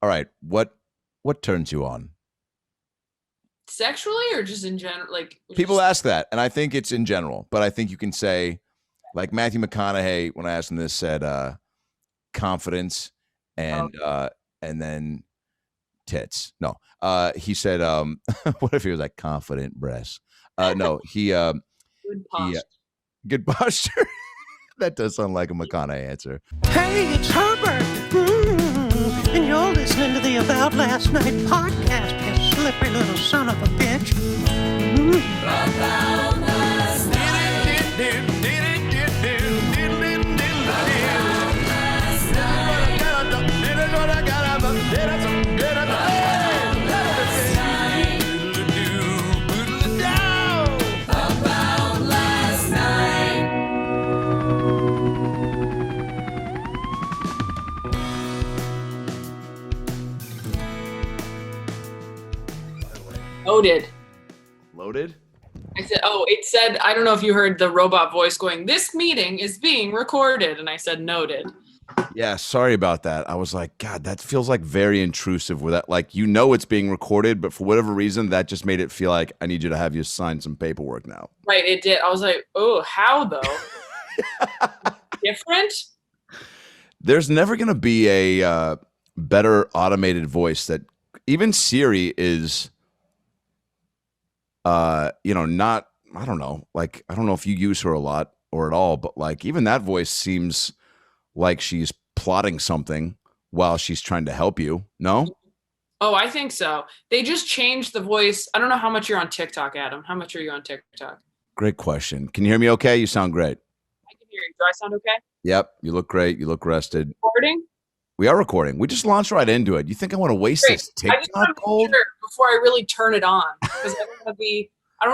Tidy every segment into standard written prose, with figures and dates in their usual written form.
all right, what turns you on? Sexually or just in general? Like people ask that, and I think it's in general, but I think you can say, like Matthew McConaughey, when I asked him this, said confidence and then tits. No, he said what if he was like confident breasts? No, he good posture. Good posture. That does sound like a McConaughey answer. Hey, it's Herbert, and you're listening to the About Last Night podcast, you slippery little son of a bitch. About last night. Loaded? I said, it said, I don't know if you heard the robot voice going, this meeting is being recorded. And I said, noted. Yeah, sorry about that. I was like, God, that feels like very intrusive with that. Like, it's being recorded, but for whatever reason, that just made it feel like I need you to have you sign some paperwork now. Right, it did. I was like, oh, how though? Different? There's never going to be a better automated voice that even Siri is... not, I don't know. Like, I don't know if you use her a lot or at all, but like even that voice seems like she's plotting something while she's trying to help you. No? Oh, I think so. They just changed the voice. I don't know how much you're on TikTok, Adam. How much are you on TikTok? Great question. Can you hear me okay? You sound great. I can hear you. Do I sound okay? Yep. You look great. You look rested. Recording? We are recording. We just launched right into it. You think I want to waste this TikTok I just want to make sure before I really turn it on, because I don't want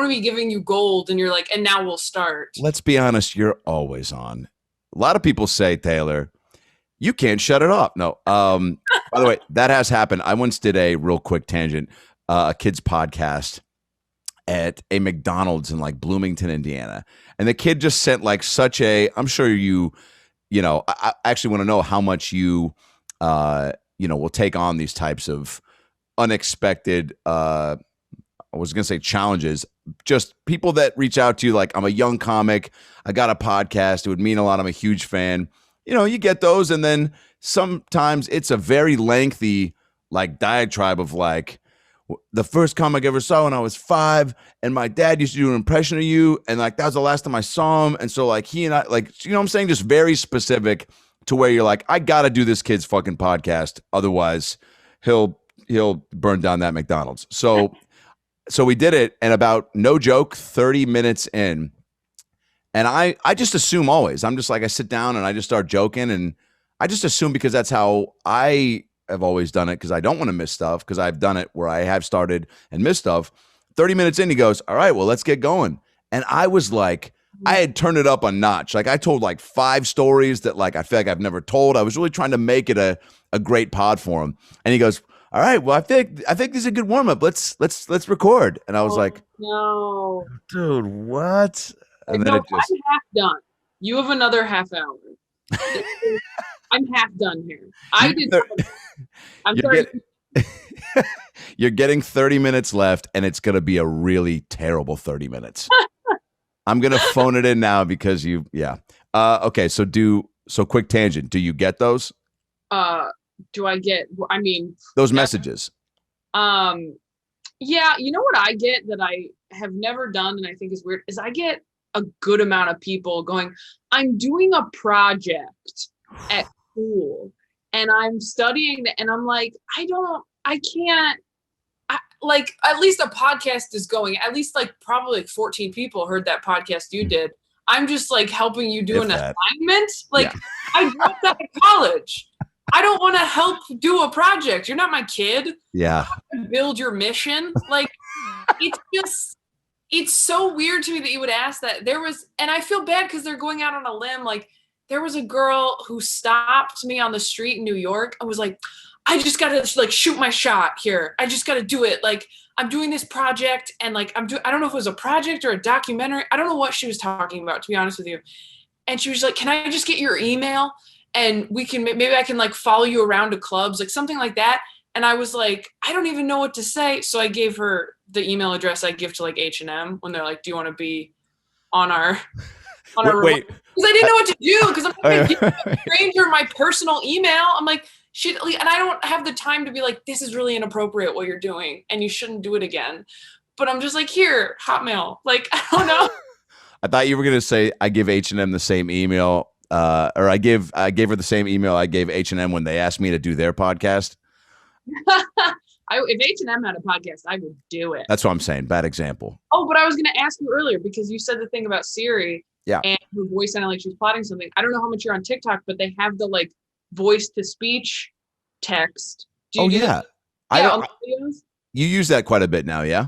to be giving you gold and you're like, and now we'll start. Let's be honest, you're always on. A lot of people say, Taylor, you can't shut it off. No. By the way, that has happened. I once did a real quick tangent, a kids podcast at a McDonald's in like Bloomington, Indiana. And the kid just sent like I'm sure I actually want to know how much you will take on these types of unexpected, I was going to say challenges, just people that reach out to you. Like, I'm a young comic. I got a podcast. It would mean a lot. I'm a huge fan. You get those. And then sometimes it's a very lengthy, like, diatribe of like, the first comic I ever saw when I was 5, and my dad used to do an impression of you. And like, that was the last time I saw him. And so like he and I, like, what I'm saying? Just very specific to where you're like, I got to do this kid's fucking podcast. Otherwise he'll burn down that McDonald's. So we did it, and about, no joke, 30 minutes in, and I just assume always. I'm just like, I sit down and I just start joking, and I just assume because that's how I have always done it, because I don't want to miss stuff, because I've done it where I have started and missed stuff. 30 minutes in, he goes, all right, well, let's get going. And I was like, I had turned it up a notch. Like, I told like 5 stories that like I feel like I've never told. I was really trying to make it a great pod for him. And he goes, all right, well, I think this is a good warm up. Let's record. And I was like, no, dude, what? And then I'm half done. You have another half hour. I'm half done here. I'm sorry. You're getting 30 minutes left, and it's going to be a really terrible 30 minutes. I'm going to phone it in now because okay. So quick tangent. Do you get those? Do I get, those messages? Yeah. You know what I get that I have never done and I think is weird is I get a good amount of people going, I'm doing a project at school and I'm studying and I'm like, like, at least a podcast is going, at least like probably like 14 people heard that podcast you did. I'm just like helping you do assignment. Like, I dropped out of college. I don't want to help do a project. You're not my kid. Yeah. Build your mission. Like, it's so weird to me that you would ask that. And I feel bad because they're going out on a limb. Like, there was a girl who stopped me on the street in New York and was like, I just got to like shoot my shot here. I just got to do it. Like, I'm doing this project and like, I don't know if it was a project or a documentary. I don't know what she was talking about, to be honest with you. And she was like, can I just get your email? And maybe I can like follow you around to clubs, like something like that. And I was like, I don't even know what to say. So I gave her the email address I give to like H&M when they're like, do you want to be on our Wait. Because I didn't know what to do because I'm not going to give a stranger my personal email. I'm like, shit, and I don't have the time to be like, this is really inappropriate what you're doing and you shouldn't do it again. But I'm just like, here, Hotmail. Like, I don't know. I thought you were going to say I give H&M the same email, or I gave her the same email I gave H&M when they asked me to do their podcast. If H&M had a podcast, I would do it. That's what I'm saying. Bad example. Oh, but I was going to ask you earlier because you said the thing about Siri. Yeah. And her voice sounded like she was plotting something. I don't know how much you're on TikTok, but they have the like voice to speech text. Oh yeah. On the videos? You use that quite a bit now, yeah?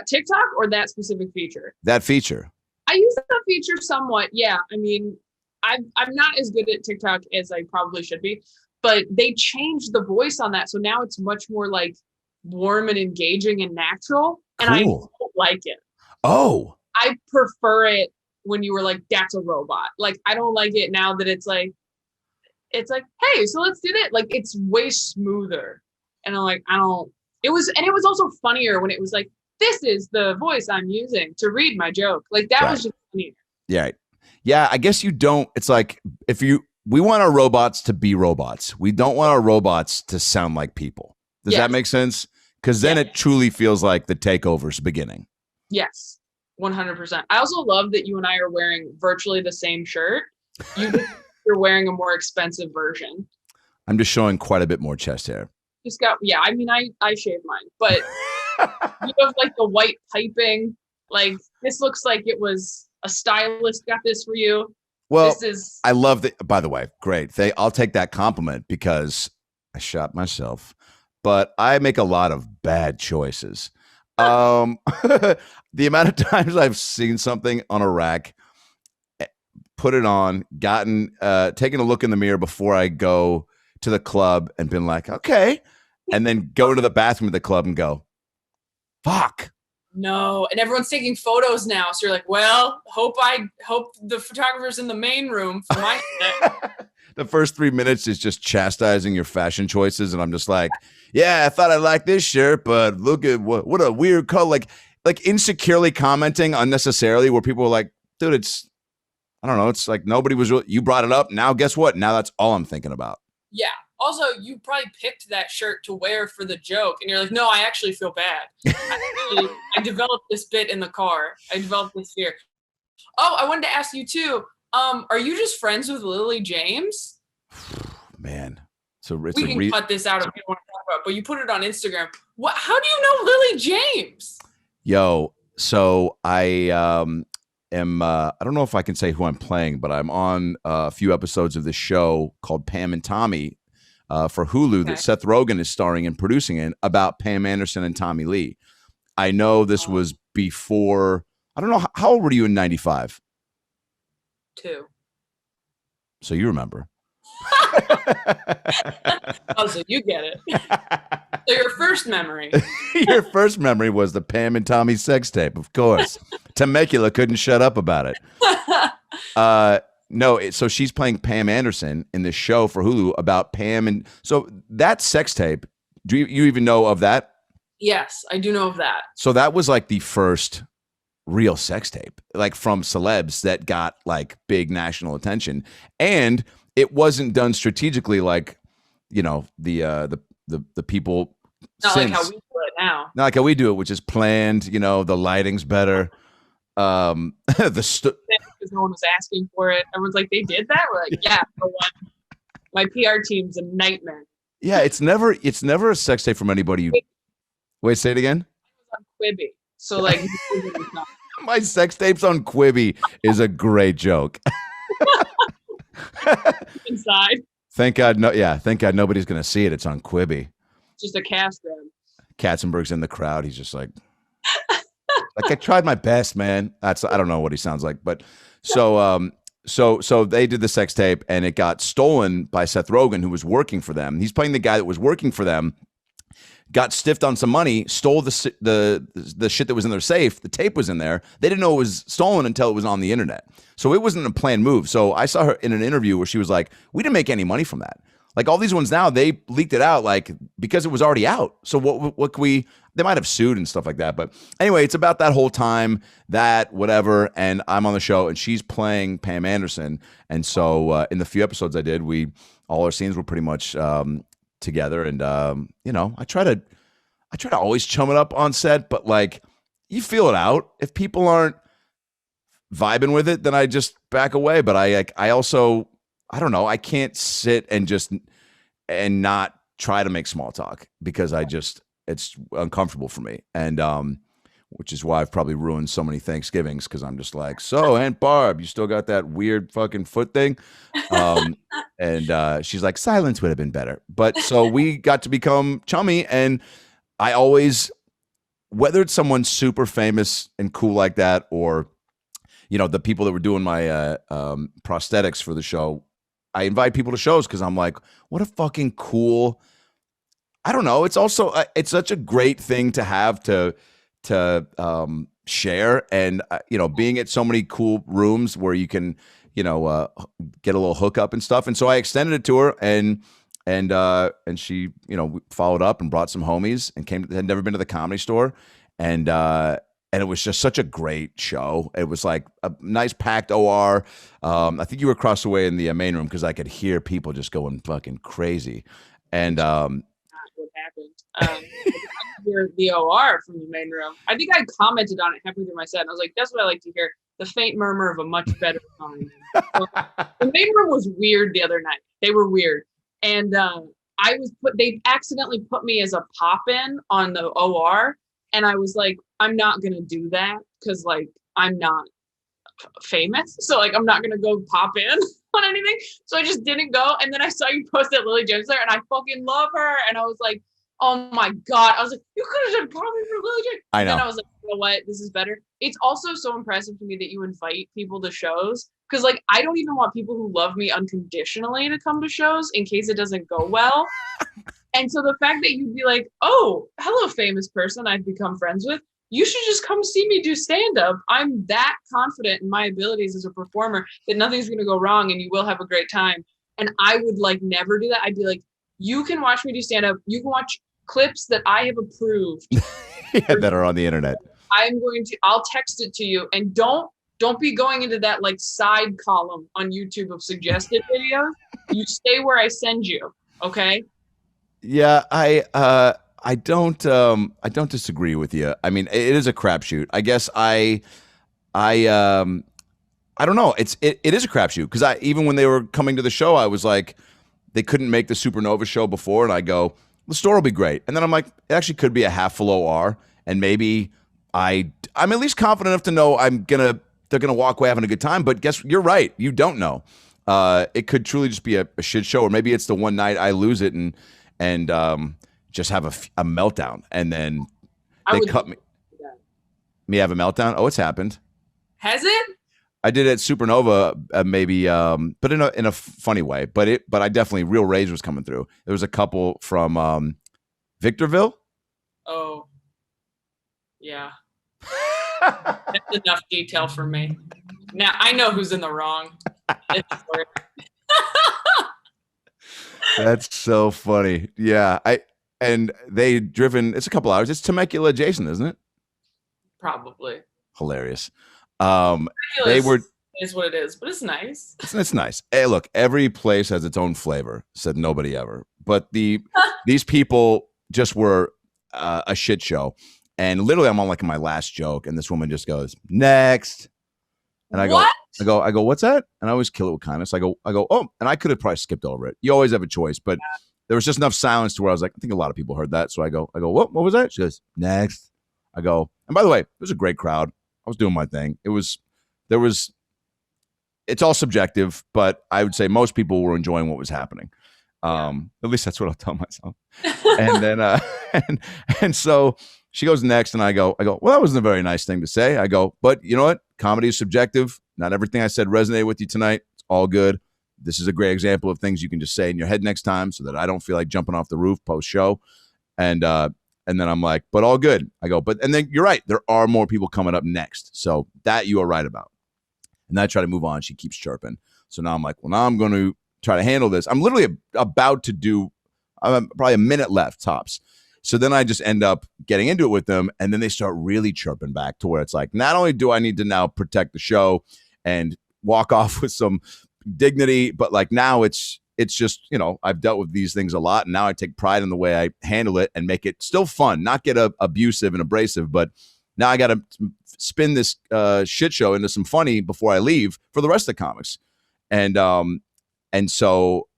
TikTok or that specific feature? That feature. I use that feature somewhat. Yeah. I mean, I'm not as good at TikTok as I probably should be, but they changed the voice on that. So now it's much more like warm and engaging and natural. And I don't like it. Oh. I prefer it when you were like, that's a robot. Like, I don't like it now that it's like, hey, so let's do that. Like, it's way smoother. And I'm like, it was also funnier when it was like, this is the voice I'm using to read my joke. Like, that was just funnier. Yeah. Yeah. I guess you don't, it's like, we want our robots to be robots. We don't want our robots to sound like people. Does that make sense? Because then it truly feels like the takeover's beginning. Yes. 100%. I also love that you and I are wearing virtually the same shirt. You're wearing a more expensive version. I'm just showing quite a bit more chest hair. I mean, I shaved mine, but you have like the white piping. Like, this looks like it was a stylist got this for you. Well, I love that. By the way, great. I'll take that compliment because I shot myself, but I make a lot of bad choices. The amount of times I've seen something on a rack, put it on, taken a look in the mirror before I go to the club and been like, okay, and then go to the bathroom at the club and go, fuck. No, and everyone's taking photos now. So you're like, well, hope the photographer's in the main room for my The first 3 minutes is just chastising your fashion choices, and I'm just like, yeah, I thought I liked this shirt, but look at what a weird color. Like insecurely commenting unnecessarily, where people are like, dude, I don't know. It's like nobody was you brought it up. Now, guess what? Now that's all I'm thinking about. Yeah. Also, you probably picked that shirt to wear for the joke, and you're like, no, I actually feel bad. I developed this bit in the car. I developed this fear. Oh, I wanted to ask you too. Are you just friends with Lily James? Man, we can cut this out if you want to talk about it, but you put it on Instagram. What? How do you know Lily James? Yo, so I I don't know if I can say who I'm playing, but I'm on a few episodes of this show called Pam and Tommy for Hulu that Seth Rogen is starring and producing in about Pam Anderson and Tommy Lee. I know this was before, I don't know, how old were you in 95? 2. So you remember. Oh, so you get it. So your first memory. Your first memory was the Pam and Tommy sex tape, of course. Temecula couldn't shut up about it. No, so she's playing Pam Anderson in this show for Hulu about Pam. And so that sex tape, do you even know of that? Yes, I do know of that. So that was like the first real sex tape, like from celebs that got like big national attention. And it wasn't done strategically like, you know, the people not since. Like how we do it now. Not like how we do it, which is planned, you know, the lighting's better. Because no one was asking for it. Everyone's like, they did that? We're like, yeah, for one. My PR team's a nightmare. Yeah, it's never a sex tape from anybody. Wait, say it again? It was on Quibi. So like my sex tapes on Quibi is a great joke. Inside. Thank God, thank God nobody's gonna see it. It's on Quibi. Just a cash grab. Katzenberg's in the crowd. He's just like I tried my best, man. I don't know what he sounds like, but so they did the sex tape and it got stolen by Seth Rogen, who was working for them. He's playing the guy that was working for them. Got stiffed on some money, stole the shit that was in their safe. The tape was in there. They didn't know it was stolen until it was on the internet. So it wasn't a planned move. So I saw her in an interview where she was like, we didn't make any money from that. Like all these ones now, they leaked it out like because it was already out. So what can we? They might have sued and stuff like that. But anyway, it's about that whole time, that whatever. And I'm on the show, and she's playing Pam Anderson. And so in the few episodes I did, all our scenes were pretty much together. And I try to always chum it up on set, but like you feel it out. If people aren't vibing with it, then I just back away. But I also, I don't know, I can't sit and not try to make small talk because it's uncomfortable for me. And which is why I've probably ruined so many Thanksgivings, because I'm just like, so Aunt Barb, you still got that weird fucking foot thing? And she's like, silence would have been better. But so we got to become chummy, and I always, whether it's someone super famous and cool like that, or the people that were doing my prosthetics for the show, I invite people to shows because I'm like, what a fucking cool, I don't know. It's also, it's such a great thing to have to share. And, being at so many cool rooms where you can, get a little hookup and stuff. And so I extended it to her, and she, followed up and brought some homies and had never been to the Comedy Store. And it was just such a great show. It was like a nice packed OR. I think you were across the way in the main room because I could hear people just going fucking crazy. And what happened? The OR from the main room. I think I commented on it halfway through my set, and I was like, "That's what I like to hear: the faint murmur of a much better time." The main room was weird the other night. They were weird, and they accidentally put me as a pop-in on the OR. And I was like, I'm not going to do that because, like, I'm not famous. So, like, I'm not going to go pop in on anything. So I just didn't go. And then I saw you post that Lily James there, and I fucking love her. And I was like, oh, my God. I was like, you could have done comedy for Lily James. I know. And then I was like, you know what? This is better. It's also so impressive to me that you invite people to shows. Because, like, I don't even want people who love me unconditionally to come to shows in case it doesn't go well. And so the fact that you'd be like, oh, hello, famous person I've become friends with, you should just come see me do stand-up. I'm that confident in my abilities as a performer that nothing's going to go wrong and you will have a great time. And I would like never do that. I'd be like, you can watch me do stand-up. You can watch clips that I have approved. That are on the internet. I'll text it to you. And don't be going into that like side column on YouTube of suggested videos. You stay where I send you. Okay. Yeah, I don't disagree with you. I mean, it is a crapshoot. I guess I don't know. It is a crapshoot because even when they were coming to the show, I was like, they couldn't make the Supernova show before, and I go, the store will be great. And then I'm like, it actually could be a half full OR, and maybe I'm at least confident enough to know they're gonna walk away having a good time. But you're right. You don't know. It could truly just be a shit show, or maybe it's the one night I lose it and just have a meltdown, and then they cut me. Me have a meltdown? Oh, it's happened. Has it? I did it at Supernova, maybe, but in a funny way. But I definitely, real rage was coming through. There was a couple from Victorville. Oh, yeah. That's enough detail for me. Now I know who's in the wrong. That's so funny. Yeah, they driven. It's a couple hours. It's Temecula adjacent, isn't it? Probably. Hilarious. They were. Is what it is, but it's nice. It's nice. Hey, look, every place has its own flavor. Said nobody ever. But these people just were a shit show. And literally, I'm on like my last joke, and this woman just goes, "Next." And I go, what's that? And I always kill it with kindness. I go, oh, and I could have probably skipped over it. You always have a choice, but there was just enough silence to where I was like, I think a lot of people heard that. So I go, what was that? She goes, "Next." I go, and by the way, it was a great crowd. I was doing my thing. It's all subjective, but I would say most people were enjoying what was happening. At least that's what I'll tell myself. And then, and so she goes next, and I go, well, that wasn't a very nice thing to say. I go, but you know what? Comedy is subjective. Not everything I said resonated with you tonight. It's all good. This is a great example of things you can just say in your head next time so that I don't feel like jumping off the roof post show. And then I'm like, but all good. I go, and then you're right. There are more people coming up next. So that you are right about. And I try to move on. She keeps chirping. So now I'm like, well, now I'm going to try to handle this. I'm literally about to do probably a minute left tops. So then I just end up getting into it with them, and then they start really chirping back to where it's like, not only do I need to now protect the show and walk off with some dignity, but like now it's just, you know, I've dealt with these things a lot, and now I take pride in the way I handle it and make it still fun, not get abusive and abrasive, but now I got to spin this shit show into some funny before I leave for the rest of the comics. And so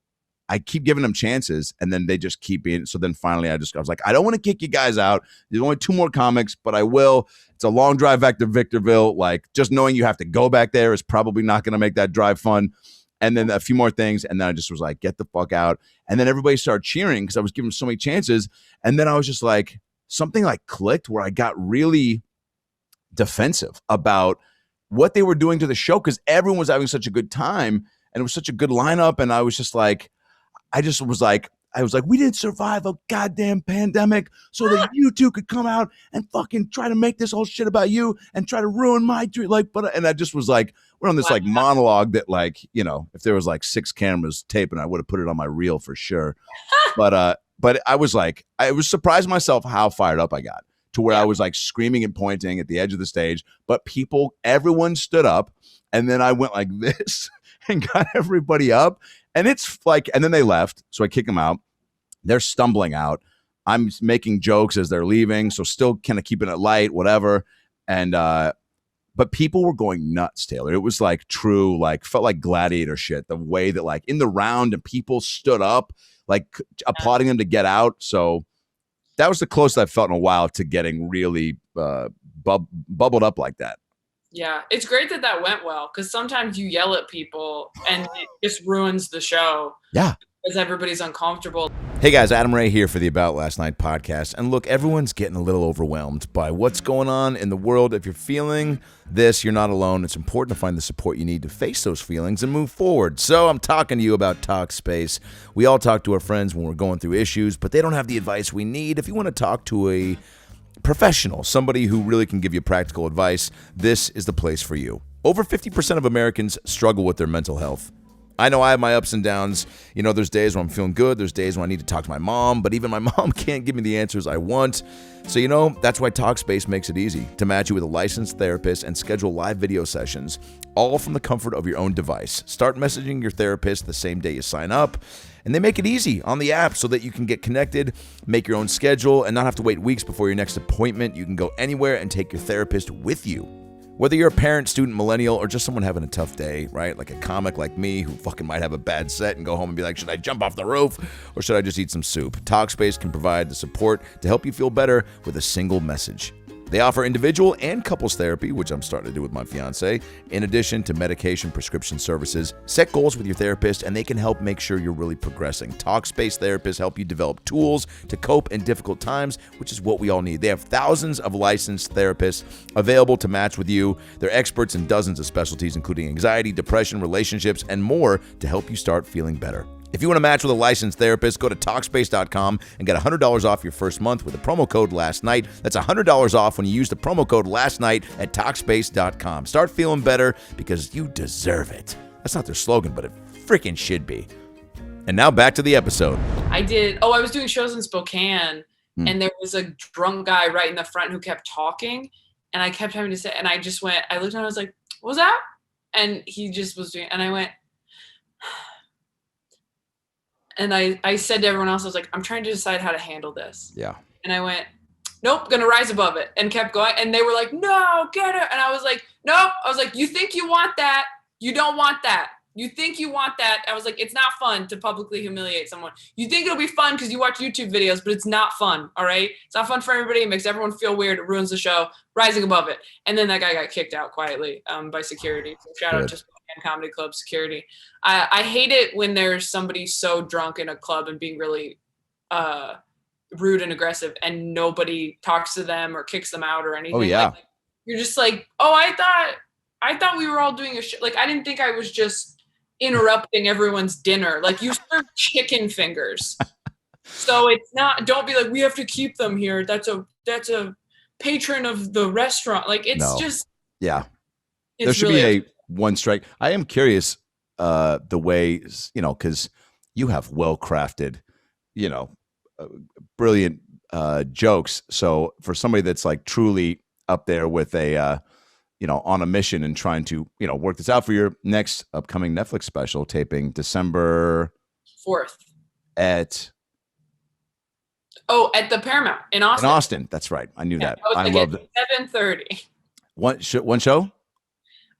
I keep giving them chances, and then they just keep being. So then finally, I was like, I don't want to kick you guys out. There's only 2 more comics, but I will. It's a long drive back to Victorville. Like, just knowing you have to go back there is probably not going to make that drive fun. And then a few more things, and then I just was like, get the fuck out. And then everybody started cheering because I was giving so many chances. And then I was just like, something like clicked where I got really defensive about what they were doing to the show because everyone was having such a good time, and it was such a good lineup. And I was just like, I was like, we didn't survive a goddamn pandemic so that you two could come out and fucking try to make this whole shit about you and try to ruin my dream. Like, and I just was like, we're on this like monologue that, like, you know, if there was like 6 cameras taping, I would have put it on my reel for sure. But I was like, I was surprised myself how fired up I got to where I was like screaming and pointing at the edge of the stage, but everyone stood up, and then I went like this and got everybody up. And it's like, and then they left. So I kick them out. They're stumbling out. I'm making jokes as they're leaving. So still kind of keeping it light, whatever. And, but people were going nuts, Taylor. It was like true, like felt like gladiator shit. The way that like in the round and people stood up, like applauding them to get out. So that was the closest I've felt in a while to getting really bubbled up like that. Yeah, it's great that went well, because sometimes you yell at people and it just ruins the show. Yeah. Because everybody's uncomfortable. Hey guys, Adam Ray here for the About Last Night podcast. And look, everyone's getting a little overwhelmed by what's going on in the world. If you're feeling this, you're not alone. It's important to find the support you need to face those feelings and move forward. So I'm talking to you about Talkspace. We all talk to our friends when we're going through issues, but they don't have the advice we need. If you want to talk to a professional, somebody who really can give you practical advice, this is the place for you. Over 50% of Americans struggle with their mental health. I know I have my ups and downs. You know, there's days when I'm feeling good. There's days when I need to talk to my mom, but even my mom can't give me the answers I want. So, you know, that's why Talkspace makes it easy to match you with a licensed therapist and schedule live video sessions, all from the comfort of your own device. Start messaging your therapist the same day you sign up. And they make it easy on the app so that you can get connected, make your own schedule, and not have to wait weeks before your next appointment. You can go anywhere and take your therapist with you. Whether you're a parent, student, millennial, or just someone having a tough day, right? Like a comic like me who fucking might have a bad set and go home and be like, should I jump off the roof or should I just eat some soup? Talkspace can provide the support to help you feel better with a single message. They offer individual and couples therapy, which I'm starting to do with my fiance, in addition to medication prescription services. Set goals with your therapist, and they can help make sure you're really progressing. Talkspace therapists help you develop tools to cope in difficult times, which is what we all need. They have thousands of licensed therapists available to match with you. They're experts in dozens of specialties, including anxiety, depression, relationships, and more to help you start feeling better. If you want to match with a licensed therapist, go to Talkspace.com and get $100 off your first month with the promo code LASTNIGHT. That's $100 off when you use the promo code LASTNIGHT at Talkspace.com. Start feeling better because you deserve it. That's not their slogan, but it freaking should be. And now back to the episode. I was doing shows in Spokane, and there was a drunk guy right in the front who kept talking, and I kept having to say, and I looked at him and I was like, what was that? And he just was doing, and I went, and I said to everyone else, I was like, I'm trying to decide how to handle this. Yeah. And I went, nope, gonna rise above it, and kept going. And they were like, no, get it. And I was like, nope. I was like, you think you want that? You don't want that. You think you want that. I was like, it's not fun to publicly humiliate someone. You think it'll be fun because you watch YouTube videos, but it's not fun, all right? It's not fun for everybody. It makes everyone feel weird. It ruins the show. Rising above it. And then that guy got kicked out quietly by security. So shout out to Spokane Comedy Club security. I hate it when there's somebody so drunk in a club and being really rude and aggressive and nobody talks to them or kicks them out or anything. Oh, yeah. Like, you're just like, oh, I thought we were all doing a shit. Like, I didn't think I was just interrupting everyone's dinner. Like, you serve chicken fingers. So it's not, don't be like, we have to keep them here. That's a patron of the restaurant. Like, it's just. Yeah. It's there should really be a one strike. I am curious. the way, because you have well-crafted, brilliant jokes. So for somebody that's like truly up there with a, on a mission and trying to, work this out for your next upcoming Netflix special taping December 4th at the Paramount in Austin. In Austin, that's right. I knew that. I love it. 7:30. One show?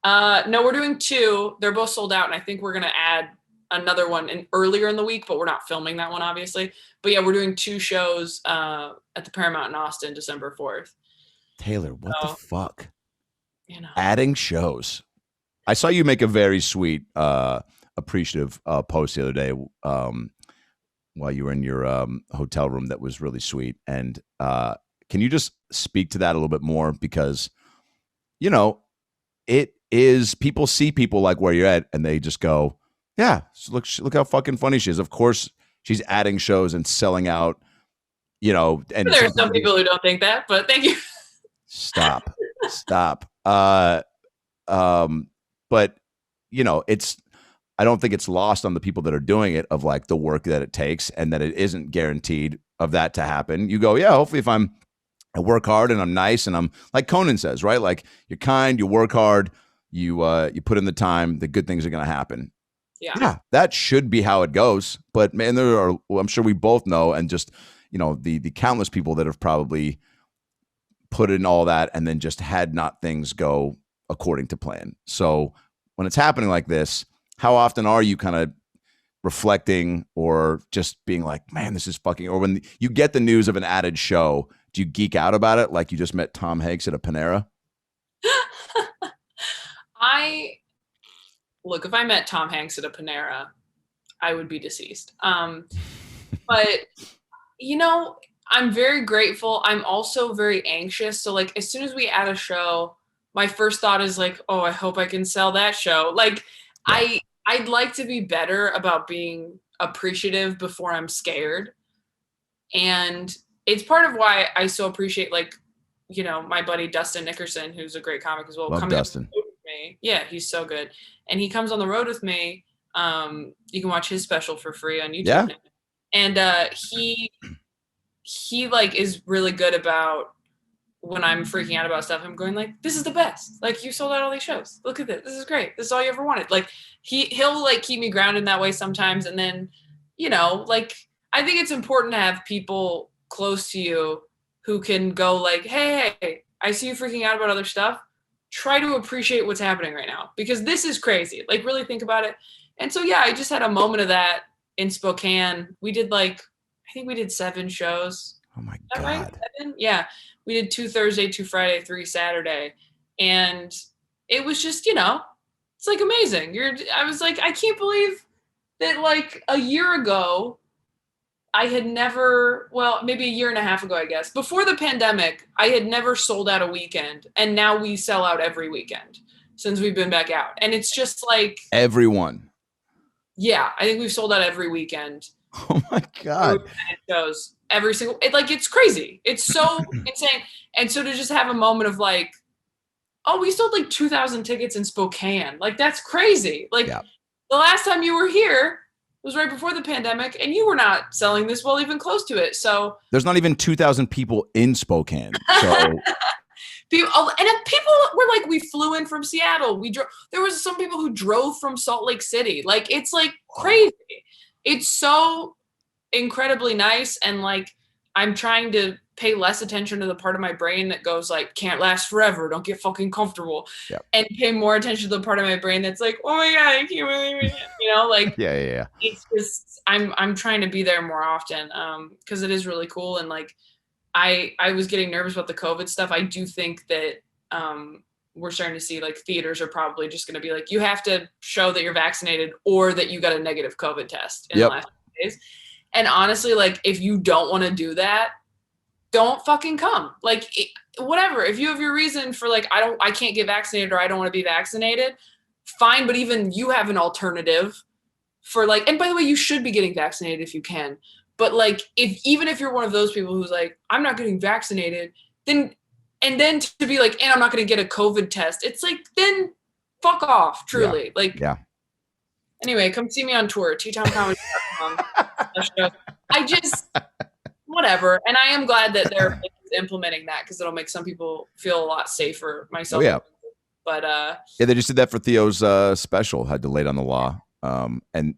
No, we're doing 2. They're both sold out, and I think we're gonna add another one earlier in the week, but we're not filming that one, obviously. But yeah, we're doing 2 shows at the Paramount in Austin, December 4th. Taylor, what the fuck? Adding shows. I saw you make a very sweet, appreciative post the other day while you were in your hotel room. That was really sweet. And can you just speak to that a little bit more? Because, it is, people see people like where you're at and they just go, yeah, look how fucking funny she is. Of course, she's adding shows and selling out, and there are some people who don't think that, but thank you. Stop. But I don't think it's lost on the people that are doing it, of like the work that it takes, and that it isn't guaranteed of that to happen. You go, yeah, hopefully if I work hard and I'm nice and I'm, like Conan says, right? Like, you're kind, you work hard, you put in the time, the good things are going to happen. Yeah, that should be how it goes. But man, I'm sure we both know, and just, the countless people that have probably put in all that and then just had not things go according to plan. So when it's happening like this, how often are you kind of reflecting or just being like, man, this is fucking, or when you get the news of an added show, do you geek out about it? Like you just met Tom Hanks at a Panera? Look, if I met Tom Hanks at a Panera, I would be deceased. But, I'm very grateful. I'm also very anxious. So like, as soon as we add a show, my first thought is like, oh, I hope I can sell that show. Like, yeah. I'd like to be better about being appreciative before I'm scared. And it's part of why I so appreciate, like, my buddy Dustin Nickerson, who's a great comic as well. Love coming Dustin. With me. Yeah, he's so good. And he comes on the road with me. You can watch his special for free on YouTube. Yeah. And he like is really good about when I'm freaking out about stuff. I'm going like, this is the best. Like, you sold out all these shows. Look at this. This is great. This is all you ever wanted. Like, he'll like keep me grounded in that way sometimes. And then, like, I think it's important to have people close to you who can go like, hey, I see you freaking out about other stuff. Try to appreciate what's happening right now, because this is crazy. Like, really think about it. And so, yeah, I just had a moment of that in Spokane. We did I think we did 7 shows. Oh my God. Right? 7? Yeah. We did 2 Thursday, 2 Friday, 3 Saturday. And it was just, it's like amazing. I was like, I can't believe that like a year ago, I had never, well, maybe a year and a half ago, I guess, before the pandemic, I had never sold out a weekend. And now we sell out every weekend since we've been back out. And it's just like. Everyone. Yeah. I think we've sold out every weekend. Oh my God. Shows every single, it's crazy. It's so insane. And so to just have a moment of like, oh, we sold like 2,000 tickets in Spokane. Like, that's crazy. Like, yeah. The last time you were here was right before the pandemic, and you were not selling this well, even close to it. So there's not even 2,000 people in Spokane. So people were like, we flew in from Seattle. There was some people who drove from Salt Lake City. Like, it's like crazy. It's so incredibly nice. And like, I'm trying to pay less attention to the part of my brain that goes like, can't last forever. Don't get fucking comfortable. Yep. And pay more attention to the part of my brain that's like, oh my God, I can't believe it. Like, yeah. It's just, I'm trying to be there more often. Cause it is really cool. And like, I was getting nervous about the COVID stuff. I do think that, we're starting to see like theaters are probably just going to be like, you have to show that you're vaccinated or that you got a negative COVID test in the last few days. And honestly, like, if you don't want to do that, don't fucking come. Like, whatever. If you have your reason for like, I can't get vaccinated or I don't want to be vaccinated, fine. But even you have an alternative for like, and by the way, you should be getting vaccinated if you can. But like, even if you're one of those people who's like, I'm not getting vaccinated, then to be like, and I'm not going to get a COVID test. It's like, then fuck off, truly. Yeah. Like, yeah. Anyway, come see me on tour, ttown.comedy.com. I just, whatever. And I am glad that they're implementing that because it'll make some people feel a lot safer, myself. Oh, yeah. But yeah, they just did that for Theo's special, had delayed on the law. And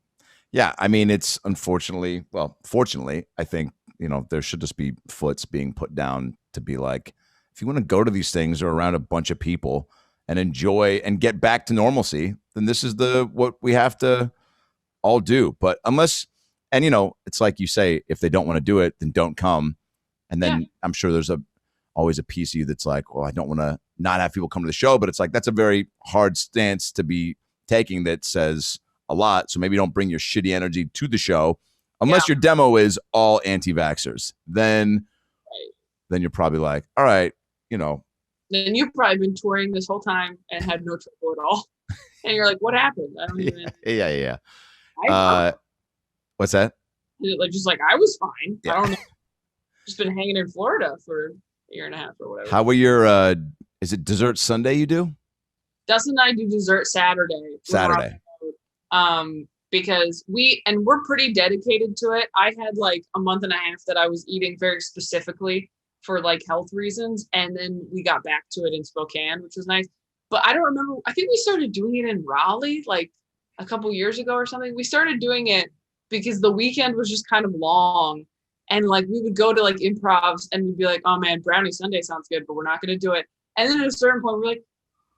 yeah, I mean, it's unfortunately, well, fortunately, I think, you know, there should just be foots being put down to be like, if you want to go to these things or around a bunch of people and enjoy and get back to normalcy, then this is what we have to all do. But unless, and you know, it's like you say, if they don't want to do it, then don't come. And then I'm sure there's always a piece of you that's like, well, I don't want to not have people come to the show, but it's like, that's a very hard stance to be taking that says a lot. So maybe don't bring your shitty energy to the show unless your demo is all anti-vaxxers. Then you're probably like, all right, you know. Then you've probably been touring this whole time and had no trouble at all. And you're like, what happened? I don't even. Yeah. What's that? Just like, I was fine. I don't know. Just been hanging in Florida for a year and a half or whatever. How were your, is it Dessert Sunday you do? Dustin and I do Dessert Saturday. Because we're pretty dedicated to it. I had like a month and a half that I was eating very specifically for like health reasons. And then we got back to it in Spokane, which was nice. But I don't remember. I think we started doing it in Raleigh like a couple years ago or something. We started doing it because the weekend was just kind of long. And like we would go to like improvs and we'd be like, oh man, Brownie Sunday sounds good, but we're not going to do it. And then at a certain point, we're like,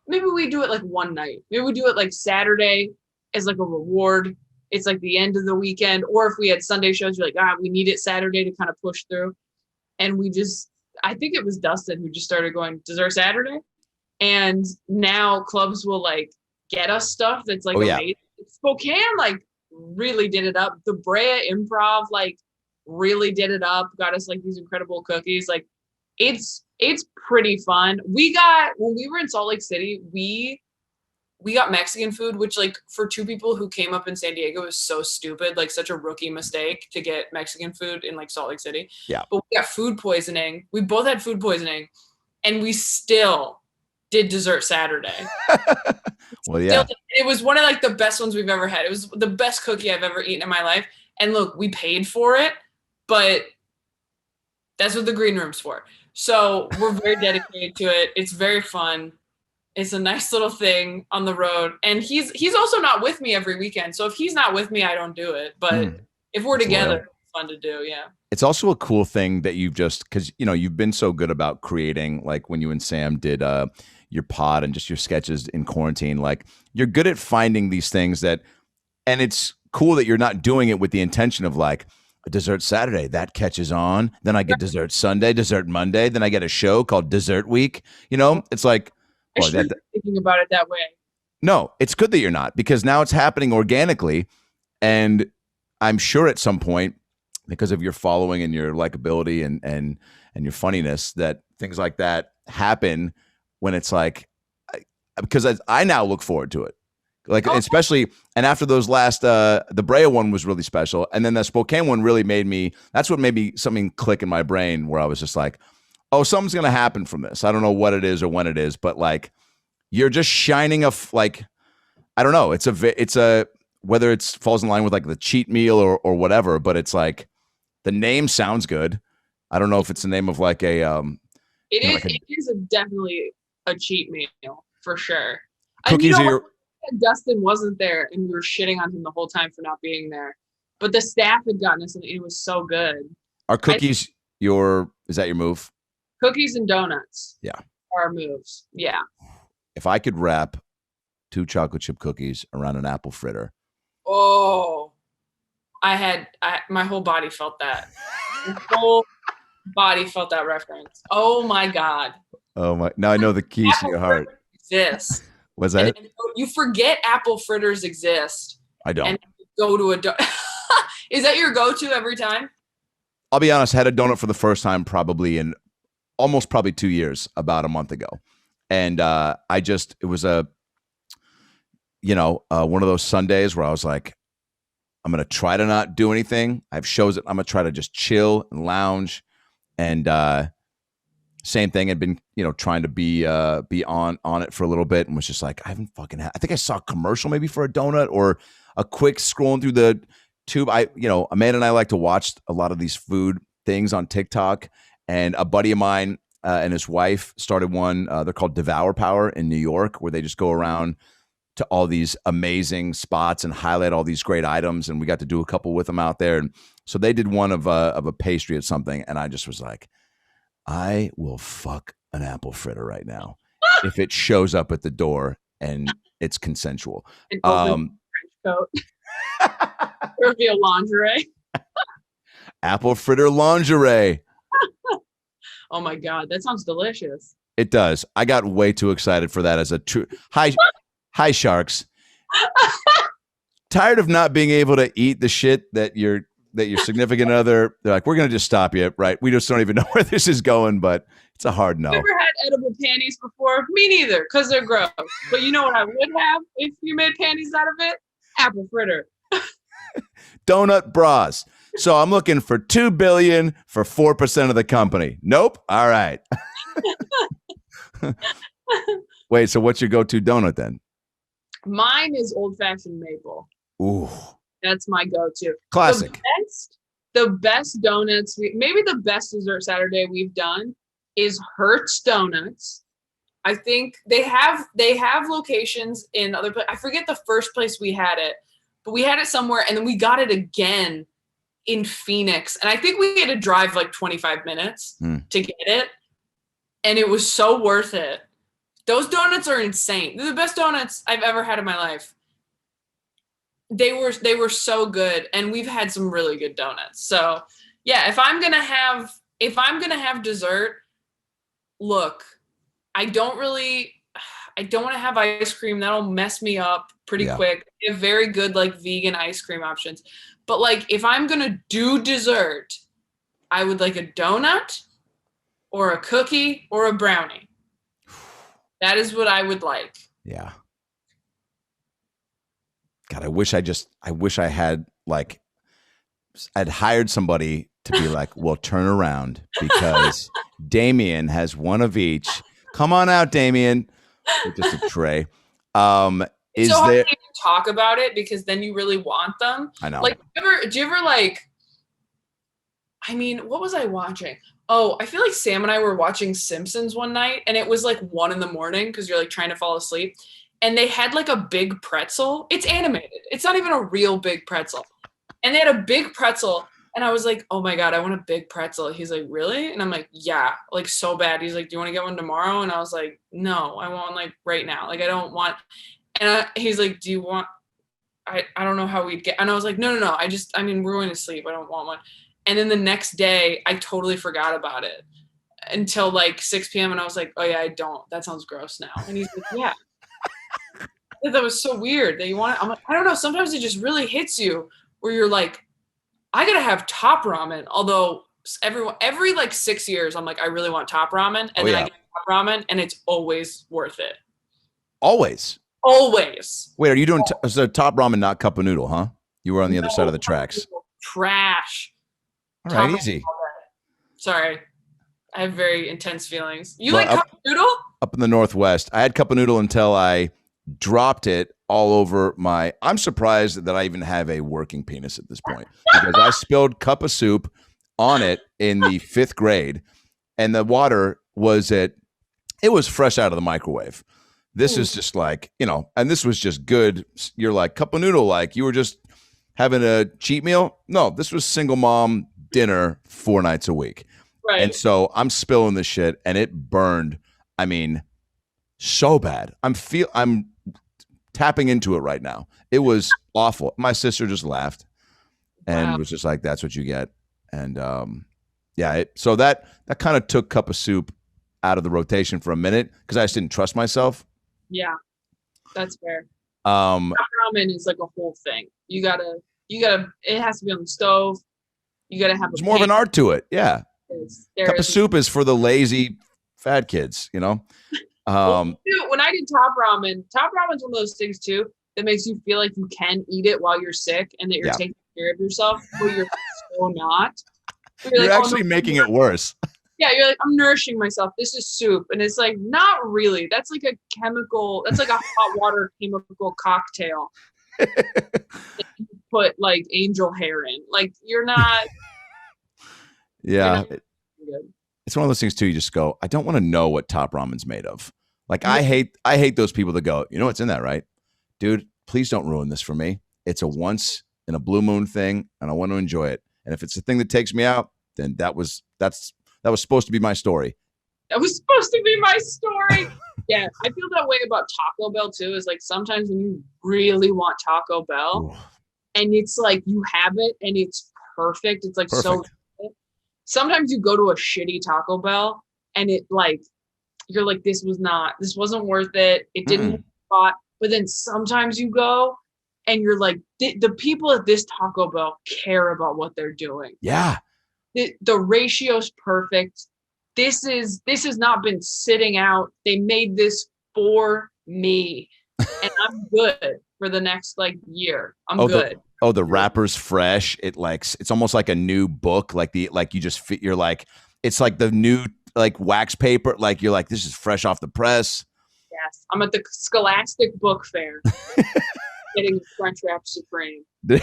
maybe we do it like one night. Maybe we do it like Saturday as like a reward. It's like the end of the weekend. Or if we had Sunday shows, you're like, we need it Saturday to kind of push through. And I think it was Dustin who just started going Dessert Saturday. And now clubs will like get us stuff that's like amazing. Spokane like really did it up. The Brea Improv like really did it up, got us like these incredible cookies. Like it's pretty fun. When we were in Salt Lake City, we got Mexican food, which like for two people who came up in San Diego was so stupid, like such a rookie mistake to get Mexican food in like Salt Lake City. Yeah. But we got food poisoning. We both had food poisoning and we still did Dessert Saturday. Well, yeah. It was one of like the best ones we've ever had. It was the best cookie I've ever eaten in my life. And look, we paid for it, but that's what the green room's for. So we're very dedicated to it. It's very fun. It's a nice little thing on the road. And he's also not with me every weekend. So if he's not with me, I don't do it. But if we're together, it's fun to do. Yeah. It's also a cool thing that you've because, you know, you've been so good about creating, like when you and Sam did your pod and just your sketches in quarantine, like you're good at finding these things and it's cool that you're not doing it with the intention of like a Dessert Saturday that catches on. Then I get Dessert Sunday, Dessert Monday. Then I get a show called Dessert Week. You know, it's like, I shouldn't be thinking about it that way. No, it's good that you're not, because now it's happening organically. And I'm sure at some point, because of your following and your likability and your funniness, that things like that happen when it's like, because I now look forward to it. Like, especially, and after those last, the Brea one was really special. And then the Spokane one really that's what made me something click in my brain where I was just like, oh, something's going to happen from this. I don't know what it is or when it is, but like, you're just shining like, I don't know. It's a, whether it falls in line with like the cheat meal or whatever, but it's like, the name sounds good. I don't know if it's the name of like a, it is definitely a cheat meal for sure. Cookies Dustin wasn't there and we were shitting on him the whole time for not being there, but the staff had gotten us and it was so good. Are cookies is that your move? Cookies and donuts. Yeah. Are moves. Yeah. If I could wrap 2 chocolate chip cookies around an apple fritter. Oh, my whole body felt that. My whole body felt that reference. Oh my God. Oh my! Now I know the keys to your heart. Exists. Was that? And you forget apple fritters exist. I don't. And go to Is that your go-to every time? I'll be honest. I had a donut for the first time probably 2 years, about a month ago, and it was one of those Sundays where I was like, I'm gonna try to not do anything. I have shows that I'm gonna try to just chill and lounge, and same thing. I'd been trying to be on it for a little bit, and was just like, I think I saw a commercial maybe for a donut or a quick scrolling through the tube. Amanda and I like to watch a lot of these food things on TikTok, and a buddy of mine and his wife started one. They're called Devour Power in New York, where they just go around to all these amazing spots and highlight all these great items. And we got to do a couple with them out there. And so they did one of a pastry or something. And I just was like, I will fuck an apple fritter right now if it shows up at the door and it's consensual. An open trench coat. Or be a lingerie. Apple fritter lingerie. Oh my God, that sounds delicious. It does. I got way too excited for that as a true Hi, sharks. Tired of not being able to eat the shit that your significant other, they're like, we're going to just stop you, right? We just don't even know where this is going, but it's a hard no. You ever had edible panties before? Me neither, because they're gross. But you know what I would have if you made panties out of it? Apple fritter. Donut bras. So I'm looking for $2 billion for 4% of the company. Nope. All right. Wait, so what's your go-to donut then? Mine is old-fashioned maple. Ooh. That's my go-to. Classic. The best donuts, maybe the best dessert Saturday we've done is Hertz Donuts. I think they have locations in other places. I forget the first place we had it, but we had it somewhere, and then we got it again in Phoenix. And I think we had to drive like 25 minutes to get it. And it was so worth it. Those donuts are insane. They're the best donuts I've ever had in my life. They were so good, and we've had some really good donuts. So yeah, if I'm gonna have dessert, look, I don't want to have ice cream. That'll mess me up pretty quick. We have very good like vegan ice cream options. But like if I'm gonna do dessert, I would like a donut or a cookie or a brownie. That is what I would like. Yeah. God, I wish I had like, I'd hired somebody to be like, well, turn around because Damien has one of each. Come on out, Damien. Just a tray. Is so there? Hard to even talk about it because then you really want them. I know. Like, do you ever like? I mean, what was I watching? Oh, I feel like Sam and I were watching Simpsons one night, and it was like 1 a.m. because you're like trying to fall asleep. And they had like a big pretzel. It's animated. It's not even a real big pretzel. And they had a big pretzel. And I was like, oh my God, I want a big pretzel. He's like, really? And I'm like, yeah, like so bad. He's like, do you want to get one tomorrow? And I was like, no, I want like right now. Like, I don't want. And he's like, do you want, I don't know how we'd get. And I was like, no. We're going to sleep. I don't want one. And then the next day I totally forgot about it until like 6 p.m. And I was like, oh yeah, I don't. That sounds gross now. And he's like, yeah. That was so weird that you want it. I'm like, I don't know. Sometimes it just really hits you where you're like, I gotta have top ramen. Although every like 6 years, I'm like, I really want top ramen, and then I get top ramen, and it's always worth it. Always. Wait, are you doing so top ramen, not cup of noodle, huh? You were on the other side of the tracks. Trash. All right, top easy. Sorry, I have very intense feelings. You Well, like cup of noodle? Up in the Northwest, I had cup of noodle until I dropped it all over my. I'm surprised that I even have a working penis at this point because I spilled cup of soup on it in the 5th grade, and the water was it was fresh out of the microwave. This is just like, and this was just good. You're like cup of noodle, like you were just having a cheat meal. No, this was single mom dinner 4 nights a week. Right. And so I'm spilling this shit, and it burned. I mean, so bad. I'm tapping into it right now. It was awful. My sister just laughed and was just like, that's what you get. And so that kind of took cup of soup out of the rotation for a minute because I just didn't trust myself. Yeah, that's fair. Ramen is like a whole thing. You gotta, it has to be on the stove. You gotta have There's more of an art to it. Yeah. Cup of soup is for the lazy fat kids, When I did top ramen's one of those things too that makes you feel like you can eat it while you're sick and that you're taking care of yourself, but you're so not. You're like, actually making it worse. Yeah, you're like, I'm nourishing myself. This is soup. And it's like, not really. That's like a chemical, that's like a hot water chemical cocktail Put like angel hair in. Like you're not. Yeah. You're not good. It's one of those things too. You just go, I don't want to know what top ramen's made of. Like I hate those people that go, you know what's in that, right? Dude, please don't ruin this for me. It's a once in a blue moon thing, and I want to enjoy it. And if it's the thing that takes me out, then that was supposed to be my story. That was supposed to be my story. Yeah, I feel that way about Taco Bell too. Is like sometimes when you really want Taco Bell, and it's like you have it and it's perfect. It's like so. Sometimes you go to a shitty Taco Bell and it like you're like this wasn't worth it. It didn't spot. But then sometimes you go and you're like the people at this Taco Bell care about what they're doing. Yeah, the ratio's perfect. This has not been sitting out. They made this for me, and I'm good for the next like year. I'm good. The wrapper's fresh. It's almost like a new book. You just fit. You're like, it's like the new like wax paper. Like you're like, this is fresh off the press. Yes, I'm at the Scholastic Book Fair, getting French Wrap Supreme. Did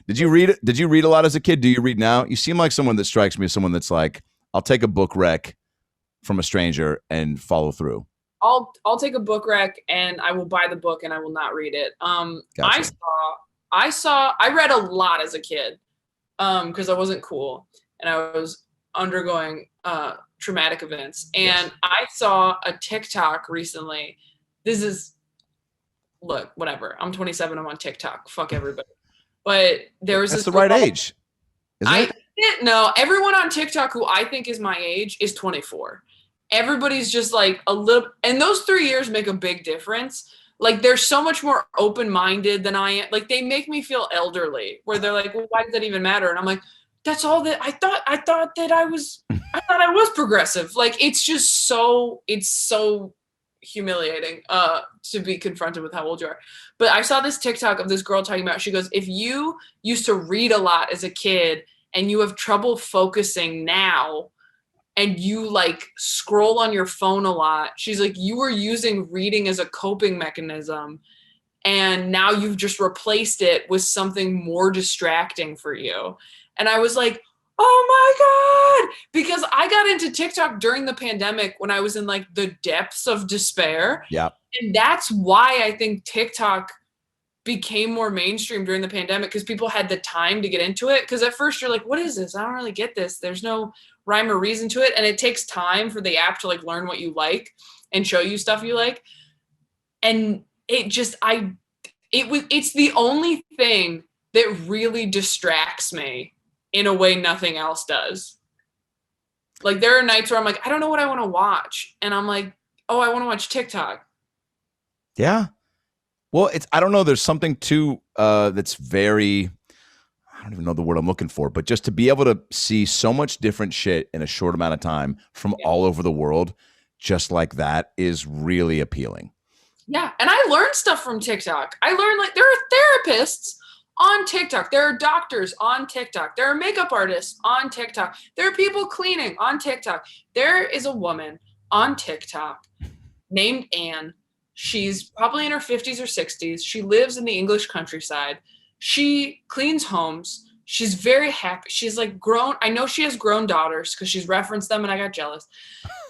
you read it? Did you read a lot as a kid? Do you read now? You seem like someone that strikes me as someone that's like, I'll take a book rec from a stranger and follow through. I'll take a book rec and I will buy the book and I will not read it. Gotcha. I read a lot as a kid because I wasn't cool and I was undergoing traumatic events. And yes. I saw a TikTok recently. Look, whatever. I'm 27. I'm on TikTok. Fuck everybody. But there was That's the right age. Isn't it? No, everyone on TikTok who I think is my age is 24. Everybody's just like a little, and those 3 years make a big difference. Like they're so much more open-minded than I am. Like they make me feel elderly where they're like, well, why does that even matter? And I'm like, that's all that I thought that I was progressive. Like it's so humiliating to be confronted with how old you are. But I saw this TikTok of this girl talking about, she goes, if you used to read a lot as a kid and you have trouble focusing now and you like scroll on your phone a lot, she's like, you were using reading as a coping mechanism and now you've just replaced it with something more distracting for you. And I was like, oh my God, because I got into TikTok during the pandemic when I was in like the depths of despair. Yeah. And that's why I think TikTok became more mainstream during the pandemic because people had the time to get into it. Because at first you're like, what is this? I don't really get this. There's no rhyme or reason to it. And it takes time for the app to like learn what you like and show you stuff you like. And it's the only thing that really distracts me in a way nothing else does. Like there are nights where I'm like, I don't know what I want to watch. And I'm like, oh, I want to watch TikTok. Yeah. Well, I don't know. There's something too that's very, I don't even know the word I'm looking for, but just to be able to see so much different shit in a short amount of time from all over the world, just like that is really appealing. Yeah. And I learned stuff from TikTok. I learned like there are therapists on TikTok. There are doctors on TikTok. There are makeup artists on TikTok. There are people cleaning on TikTok. There is a woman on TikTok named Anne. She's probably in her 50s or 60s. She lives in the English countryside. She cleans homes. She's very happy. She's like grown. I know she has grown daughters because she's referenced them and I got jealous.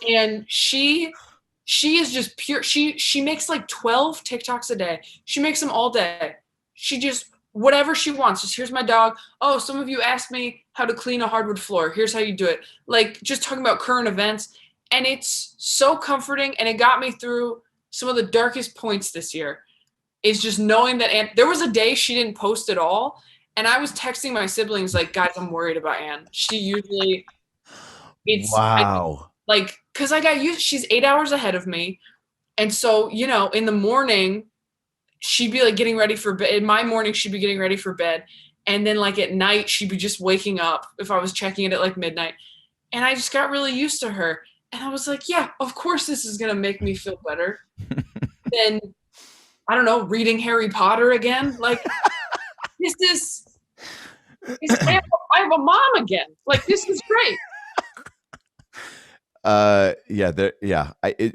And she is just pure. She makes like 12 TikToks a day. She makes them all day. She just, whatever she wants. Just here's my dog. Oh, some of you asked me how to clean a hardwood floor. Here's how you do it. Like just talking about current events. And it's so comforting. And it got me through some of the darkest points this year is just knowing that Anne, there was a day she didn't post at all. And I was texting my siblings like, guys, I'm worried about Anne. She usually, wow. Cause I got used, she's 8 hours ahead of me. And so, in the morning, she'd be like getting ready for bed. In my morning, she'd be getting ready for bed. And then like at night, she'd be just waking up if I was checking it at like midnight. And I just got really used to her. And I was like, yeah, of course this is going to make me feel better than, I don't know, reading Harry Potter again. Like, I have a mom again. Like, this is great.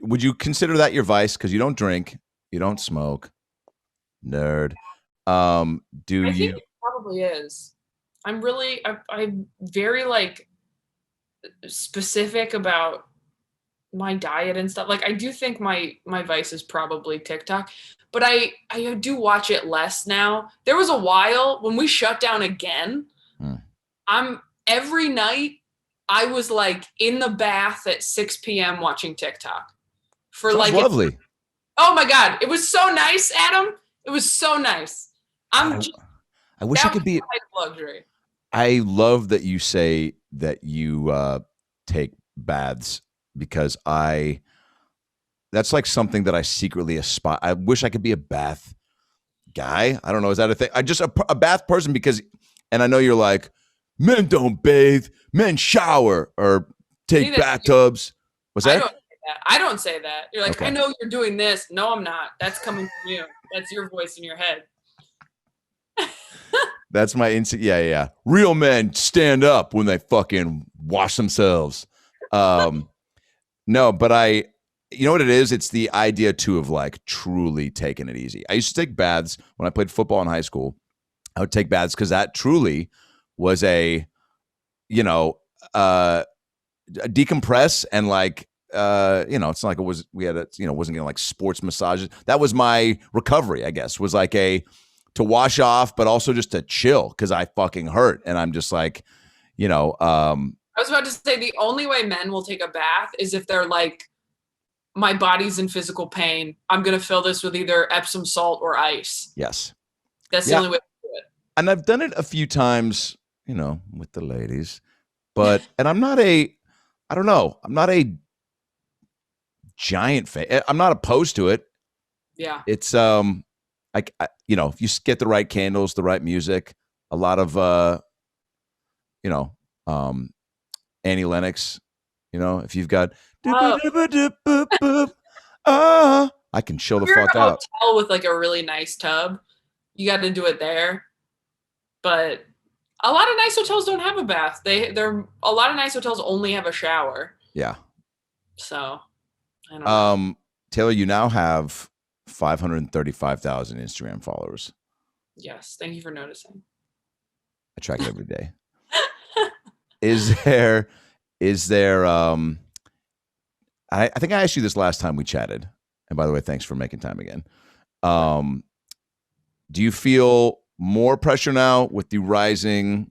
Would you consider that your vice? Because you don't drink, you don't smoke, nerd. Do I you? think it probably is. I'm very like specific about my diet and stuff. Like I do think my vice is probably TikTok, but I do watch it less now. There was a while when we shut down again. I'm every night I was like in the bath at 6 p.m. watching TikTok for Sounds like lovely. Oh my God. It was so nice, Adam. It was so nice. I wish I could be luxury. I love that you say that you take baths because that's like something that I secretly aspire. I wish I could be a bath guy. I don't know. Is that a thing? I just a bath person because, and I know you're like, men don't bathe, men shower or take bathtubs. What's that? I don't say that. You're like, Okay. I know you're doing this. No, I'm not. That's coming from you. That's your voice in your head. That's my instinct. Yeah. Real men stand up when they fucking wash themselves. No, but you know what it is? It's the idea too of like truly taking it easy. I used to take baths when I played football in high school. I would take baths because that truly was a decompress and like, it's not like wasn't getting like sports massages. That was my recovery, I guess, was like to wash off, but also just to chill because I fucking hurt. And I'm just like, I was about to say the only way men will take a bath is if they're like, my body's in physical pain. I'm going to fill this with either Epsom salt or ice. Yes. That's the only way to do it. And I've done it a few times, with the ladies, and I'm not I'm not a giant fan. I'm not opposed to it. Yeah. It's, if you get the right candles, the right music, a lot of, Annie Lennox, if you've got, I can chill the fuck out. Hotel with like a really nice tub, you got to do it there. But a lot of nice hotels don't have a bath. A lot of nice hotels only have a shower. Yeah. So, I don't know. Taylor, you now have 535,000 Instagram followers. Yes, thank you for noticing. I track it every day. Is there I think I asked you this last time we chatted. And by the way, thanks for making time again. Do you feel more pressure now with the rising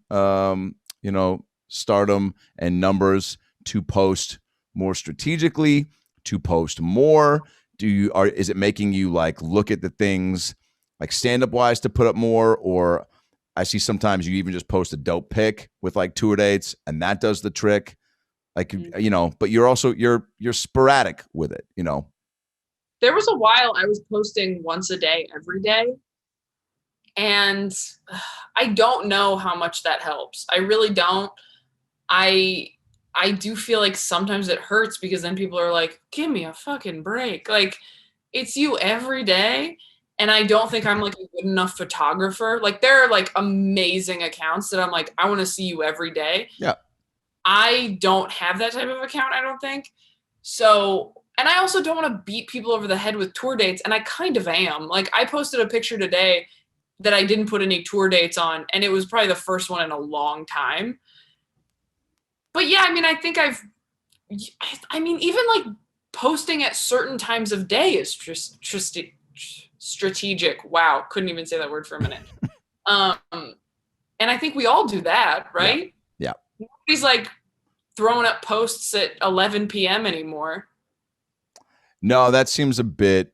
stardom and numbers to post more strategically, to post more? Is it making you like look at the things like stand-up wise to put up more? Or I see sometimes you even just post a dope pic with like tour dates and that does the trick. Like, but you're also, you're sporadic with it, There was a while I was posting once a day, every day. And I don't know how much that helps. I really don't. I do feel like sometimes it hurts because then people are like, give me a fucking break. Like, it's you every day. And I don't think I'm like a good enough photographer. Like, there are like amazing accounts that I'm like, I want to see you every day. Yeah. I don't have that type of account, I don't think. So, and I also don't want to beat people over the head with tour dates. And I kind of am. Like, I posted a picture today that I didn't put any tour dates on. And it was probably the first one in a long time. But yeah, I mean, I think even like posting at certain times of day is just strategic. Wow. Couldn't even say that word for a minute. And I think we all do that, right? Yeah. Nobody's like throwing up posts at 11 p.m. anymore. No, that seems a bit,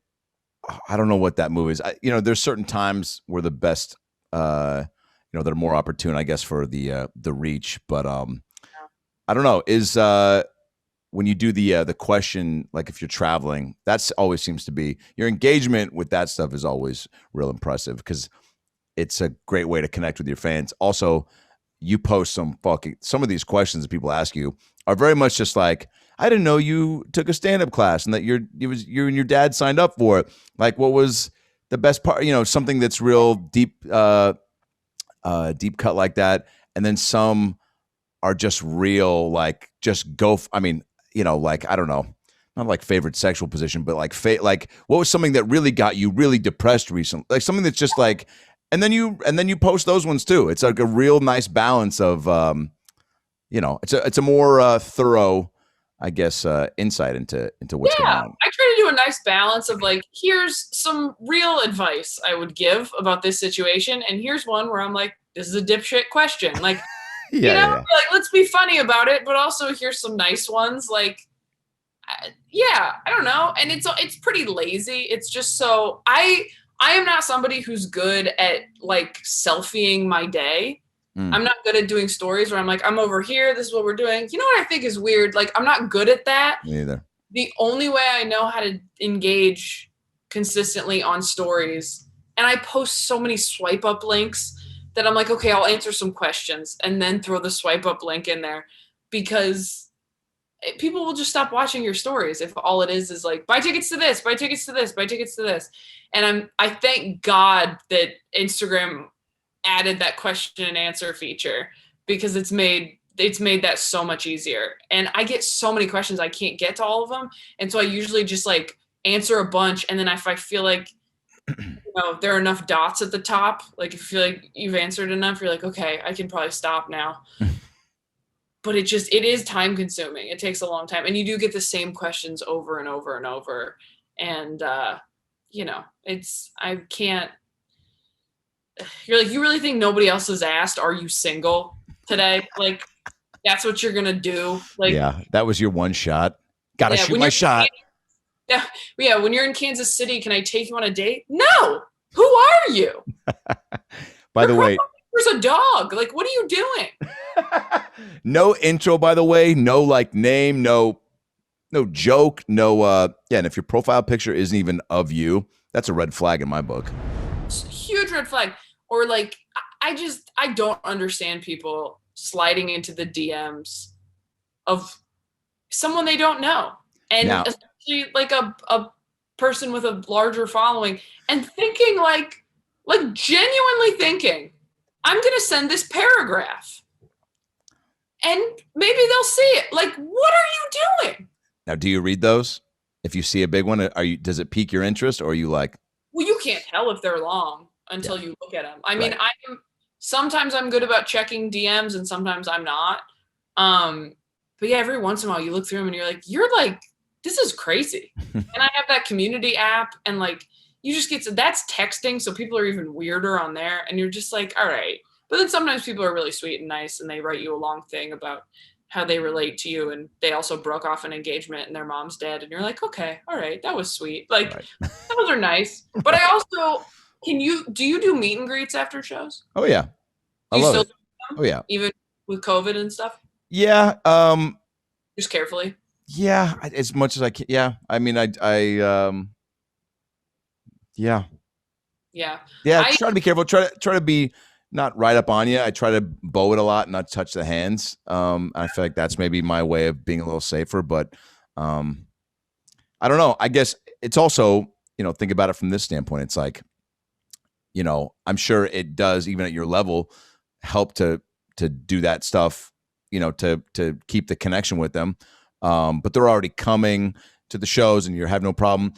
I don't know what that move is. There's certain times where the best, that are more opportune, I guess, for the reach. But I don't know. Is when you do the question, like if you're traveling, that's always seems to be your engagement with that stuff is always real impressive because it's a great way to connect with your fans. Also, you post some of these questions that people ask you are very much just like, I didn't know you took a stand-up class and that you and your dad signed up for it. Like, what was the best part? Something that's real deep, deep cut like that. And then some are just real, like just go. Like, I don't know, not like favorite sexual position, but like what was something that really got you really depressed recently? Like something that's just like And then you post those ones too. It's like a real nice balance of, it's a more thorough, I guess, insight into what's going on. I try to do a nice balance of like, here's some real advice I would give about this situation, and here's one where I'm like, this is a dipshit question. Like, like let's be funny about it, but also here's some nice ones. Like, I don't know, and it's pretty lazy. It's just so I am not somebody who's good at like selfieing my day. I'm not good at doing stories where I'm like, I'm over here, this is what we're doing. You know what I think is weird? Like, I'm not good at that. Me either. The only way I know how to engage consistently on stories, and I post so many swipe up links that I'm like, okay, I'll answer some questions and then throw the swipe up link in there, because people will just stop watching your stories if all it is like, buy tickets to this, buy tickets to this, buy tickets to this. And I thank God that Instagram added that question and answer feature, because it's made that so much easier. And I get so many questions, I can't get to all of them. And so I usually just like answer a bunch. And then if I feel like, there are enough dots at the top, like if you feel like you've answered enough, you're like, okay, I can probably stop now. But it is time consuming. It takes a long time. And you do get the same questions over and over and over. And, I can't, you're like, you really think nobody else has asked, are you single today? Like, that's what you're going to do. Like, yeah, that was your one shot. Got to shoot my shot. Yeah. When you're in Kansas City, can I take you on a date? No. Who are you? By the way, there's a dog. Like, what are you doing? No intro, by the way, no like name, no joke, no and if your profile picture isn't even of you, that's a red flag in my book. It's a huge red flag. Or like, I don't understand people sliding into the DMs of someone they don't know. And especially like a person with a larger following, and thinking like genuinely thinking, I'm going to send this paragraph and maybe they'll see it. Like, what are you doing? Now, do you read those? If you see a big one, does it pique your interest, or are you like? Well, you can't tell if they're long until you look at them. I mean, sometimes I'm good about checking DMs and sometimes I'm not. But yeah, every once in a while you look through them and you're like, this is crazy. And I have that community app, and like, you just get that's texting. So people are even weirder on there, and you're just like, all right. But then sometimes people are really sweet and nice, and they write you a long thing about how they relate to you. And they also broke off an engagement and their mom's dead. And you're like, okay, all right. That was sweet. Like, those are nice. But I also, do you do meet and greets after shows? Oh yeah. I love it. Oh yeah. Even with COVID and stuff? Yeah. Just carefully. Yeah. As much as I can. Yeah. I mean, yeah. I try to be careful. Try to be not right up on you. I try to bow it a lot, not touch the hands. I feel like that's maybe my way of being a little safer, but I don't know. I guess it's also, think about it from this standpoint. It's like, I'm sure it does, even at your level, help to do that stuff, to keep the connection with them. But they're already coming to the shows, and you have no problem,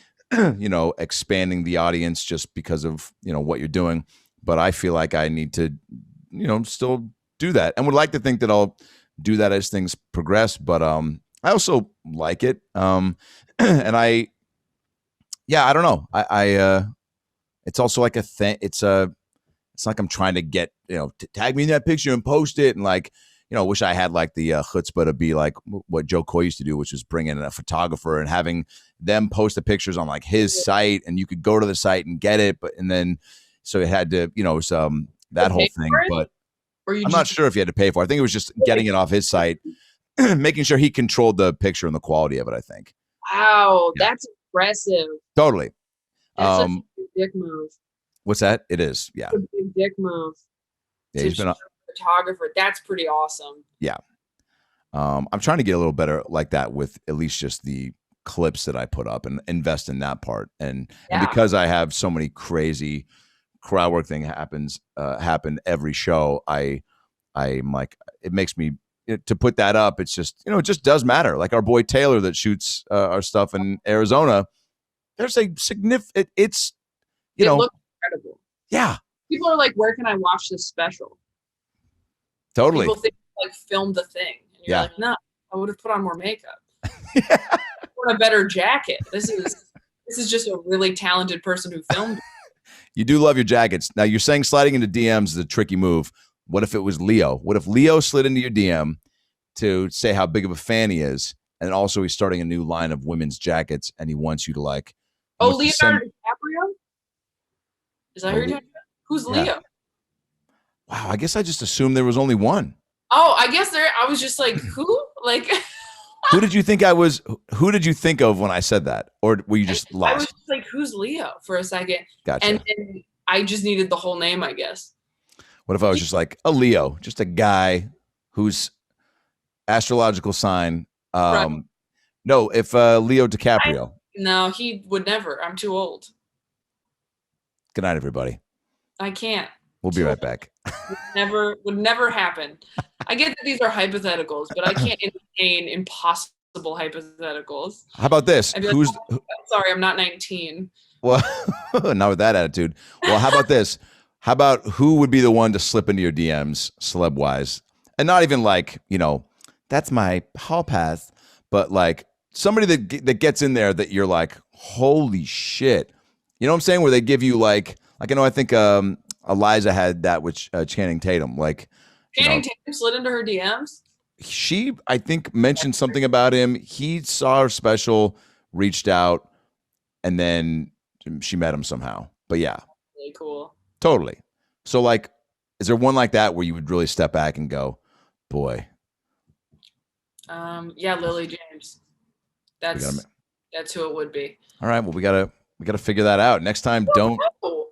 expanding the audience just because of, what you're doing. But I feel like I need to, still do that, and would like to think that I'll do that as things progress. But I also like it. And I don't know. It's also like a thing. It's like I'm trying to get, to tag me in that picture and post it. And like, wish I had like the chutzpah to be like what Joe Coy used to do, which was bring in a photographer and having them post the pictures on like his site, and you could go to the site and get it. And then, so it had to, that whole thing, but I'm not sure if you had to pay for it. I think it was just getting it off his site, making sure he controlled the picture and the quality of it, I think. Wow. Yeah. That's impressive. Totally. That's a big dick move. What's that? It is. Yeah. It's a big dick move. Yeah, he's been a photographer. That's pretty awesome. Yeah. I'm trying to get a little better like that with at least just the clips that I put up and invest in that part. And because I have so many crazy crowd work thing happen every show, I'm like, it makes me to put that up. It's just, it just does matter. Like our boy Taylor that shoots our stuff in Arizona, there's a significant, it looks incredible. Yeah. People are like, where can I watch this special? Totally. People think like filmed the thing. And you're like, no, I would have put on more makeup. Put a better jacket. This is just a really talented person who filmed it. You do love your jackets. Now you're saying sliding into DMs is a tricky move. What if it was Leo? What if Leo slid into your DM to say how big of a fan he is, and also he's starting a new line of women's jackets, and he wants you to like. Oh, Leonardo DiCaprio? Is that who you're talking about? Who's Leo? Wow, I guess I just assumed there was only one. Oh, I guess I was just like, who? Like, who did you think I was? Who did you think of when I said that, or were you just lost? I was just like, who's Leo for a second? Gotcha. And I just needed the whole name, I guess. What if I was just like a Leo, just a guy whose astrological sign? Right. No, if Leo DiCaprio. No, he would never. I'm too old. Good night, everybody. I can't. We'll be right back. Would never happen. I get that these are hypotheticals, but I can't entertain impossible hypotheticals. How about this? Like, oh, sorry, I'm not 19. Well, not with that attitude. Well, how about this? How about who would be the one to slip into your DMs, celeb-wise? And not even like, that's my hall pass, but like somebody that gets in there that you're like, holy shit. You know what I'm saying? Where they give you like I think Iliza had that with Channing Tatum. Like Channing Tatum slid into her DMs? She, I think, mentioned something about him. He saw her special, reached out, and then she met him somehow. But yeah. Really cool. Totally. So like, is there one like that where you would really step back and go, boy? Yeah, Lily James. That's who it would be. All right. Well, we gotta figure that out next time.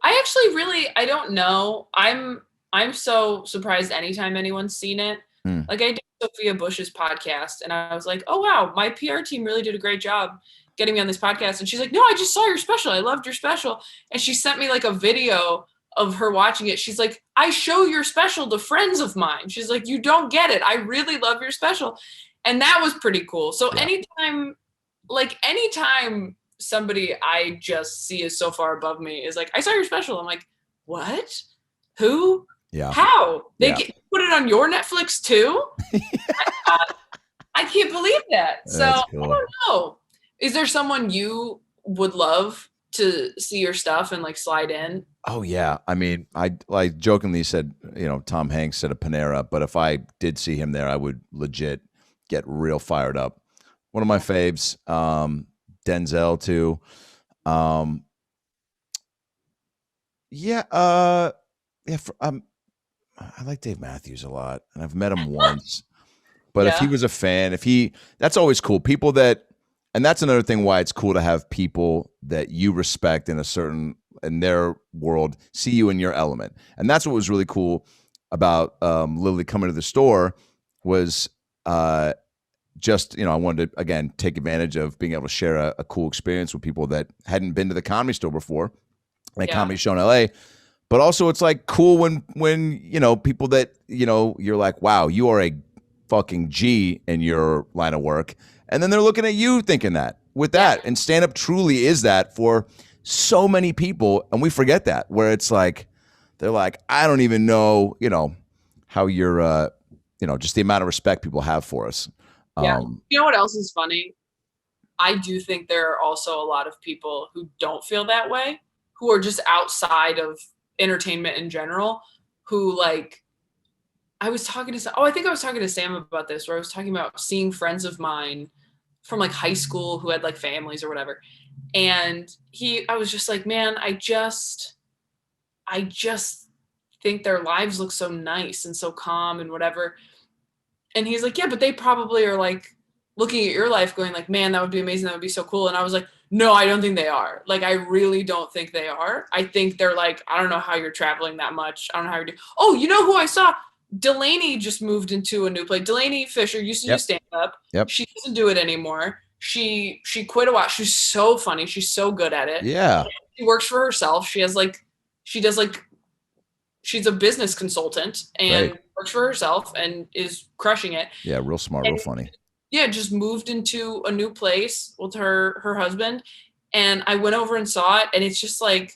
I actually I don't know. I'm so surprised anytime anyone's seen it. Like I did Sophia Bush's podcast, and I was like, oh wow, my PR team really did a great job getting me on this podcast. And she's like, no, I just saw your special. I loved your special. And she sent me like a video of her watching it. She's like, I show your special to friends of mine. She's like, you don't get it. I really love your special. And that was pretty cool. So anytime somebody I just see is so far above me is like, I saw your special. I'm like, what? Who? Yeah. How? They put it on your Netflix too? I can't believe that. So cool. I don't know. Is there someone you would love to see your stuff and like slide in? Oh yeah. I mean, I like jokingly said, Tom Hanks at a Panera, but if I did see him there, I would legit get real fired up. One of my faves, Denzel too. I like Dave Matthews a lot, and I've met him once. But if he was a fan, that's always cool. People that, and that's another thing why it's cool to have people that you respect in their world see you in your element. And that's what was really cool about Lily coming to the store was just, I wanted to, again, take advantage of being able to share a cool experience with people that hadn't been to the Comedy Store before, like Comedy Show in LA. But also it's like cool when people that, you're like, wow, you are a fucking G in your line of work. And then they're looking at you thinking that with that. And stand-up truly is that for so many people. And we forget that, where it's like, they're like, I don't even know, how you're, just the amount of respect people have for us. Yeah. You know what else is funny? I do think there are also a lot of people who don't feel that way, who are just outside of entertainment in general, who like, I think I was talking to Sam about this, where I was talking about seeing friends of mine from like high school who had like families or whatever. And I was just like, man, I just think their lives look so nice and so calm and whatever. And he's like, yeah, but they probably are like looking at your life going like, man, that would be amazing. That would be so cool. And I was like, no, I don't think they are. Like, I really don't think they are. I think they're like, I don't know how you're traveling that much. I don't know how you're doing. Oh, you know who I saw? Delaney just moved into a new place. Delaney Fisher used to do stand-up. Yep. She doesn't do it anymore. She quit a while. She's so funny. She's so good at it. Yeah. She works for herself. She's a business consultant and works for herself and is crushing it. Yeah, real smart, real funny. Yeah, just moved into a new place with her husband. And I went over and saw it, and it's just like,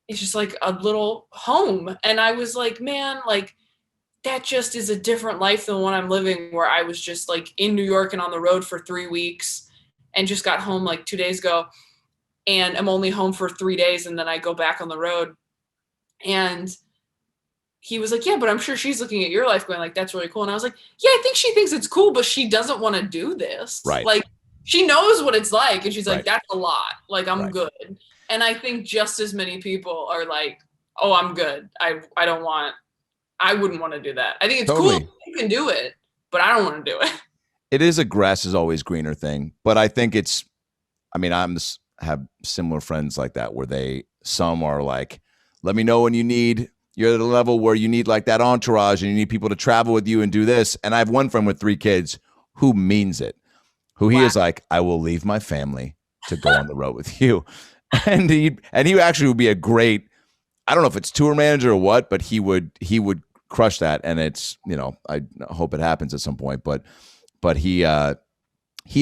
it's just like a little home. And I was like, man, like that just is a different life than what I'm living, where I was just like in New York and on the road for 3 weeks and just got home like 2 days ago, and I'm only home for 3 days and then I go back on the road. And he was like, yeah, but I'm sure she's looking at your life going like, that's really cool. And I was like, yeah, I think she thinks it's cool, but she doesn't want to do this. Right. Like she knows what it's like. And she's like, Right. that's a lot. Like, I'm Right. good. And I think just as many people are like, oh, I'm good. I wouldn't want to do that. I think it's Totally. cool. You can do it, but I don't want to do it. It is a grass is always greener thing, but I think it's, I mean, have similar friends like that where some are like, let me know when you're at a level where you need like that entourage and you need people to travel with you and do this. And I have one friend with 3 kids who means it, who he is like, I will leave my family to go on the road with you. And he actually would be a great, I don't know if it's tour manager or what, but he would crush that. And it's, I hope it happens at some point, but he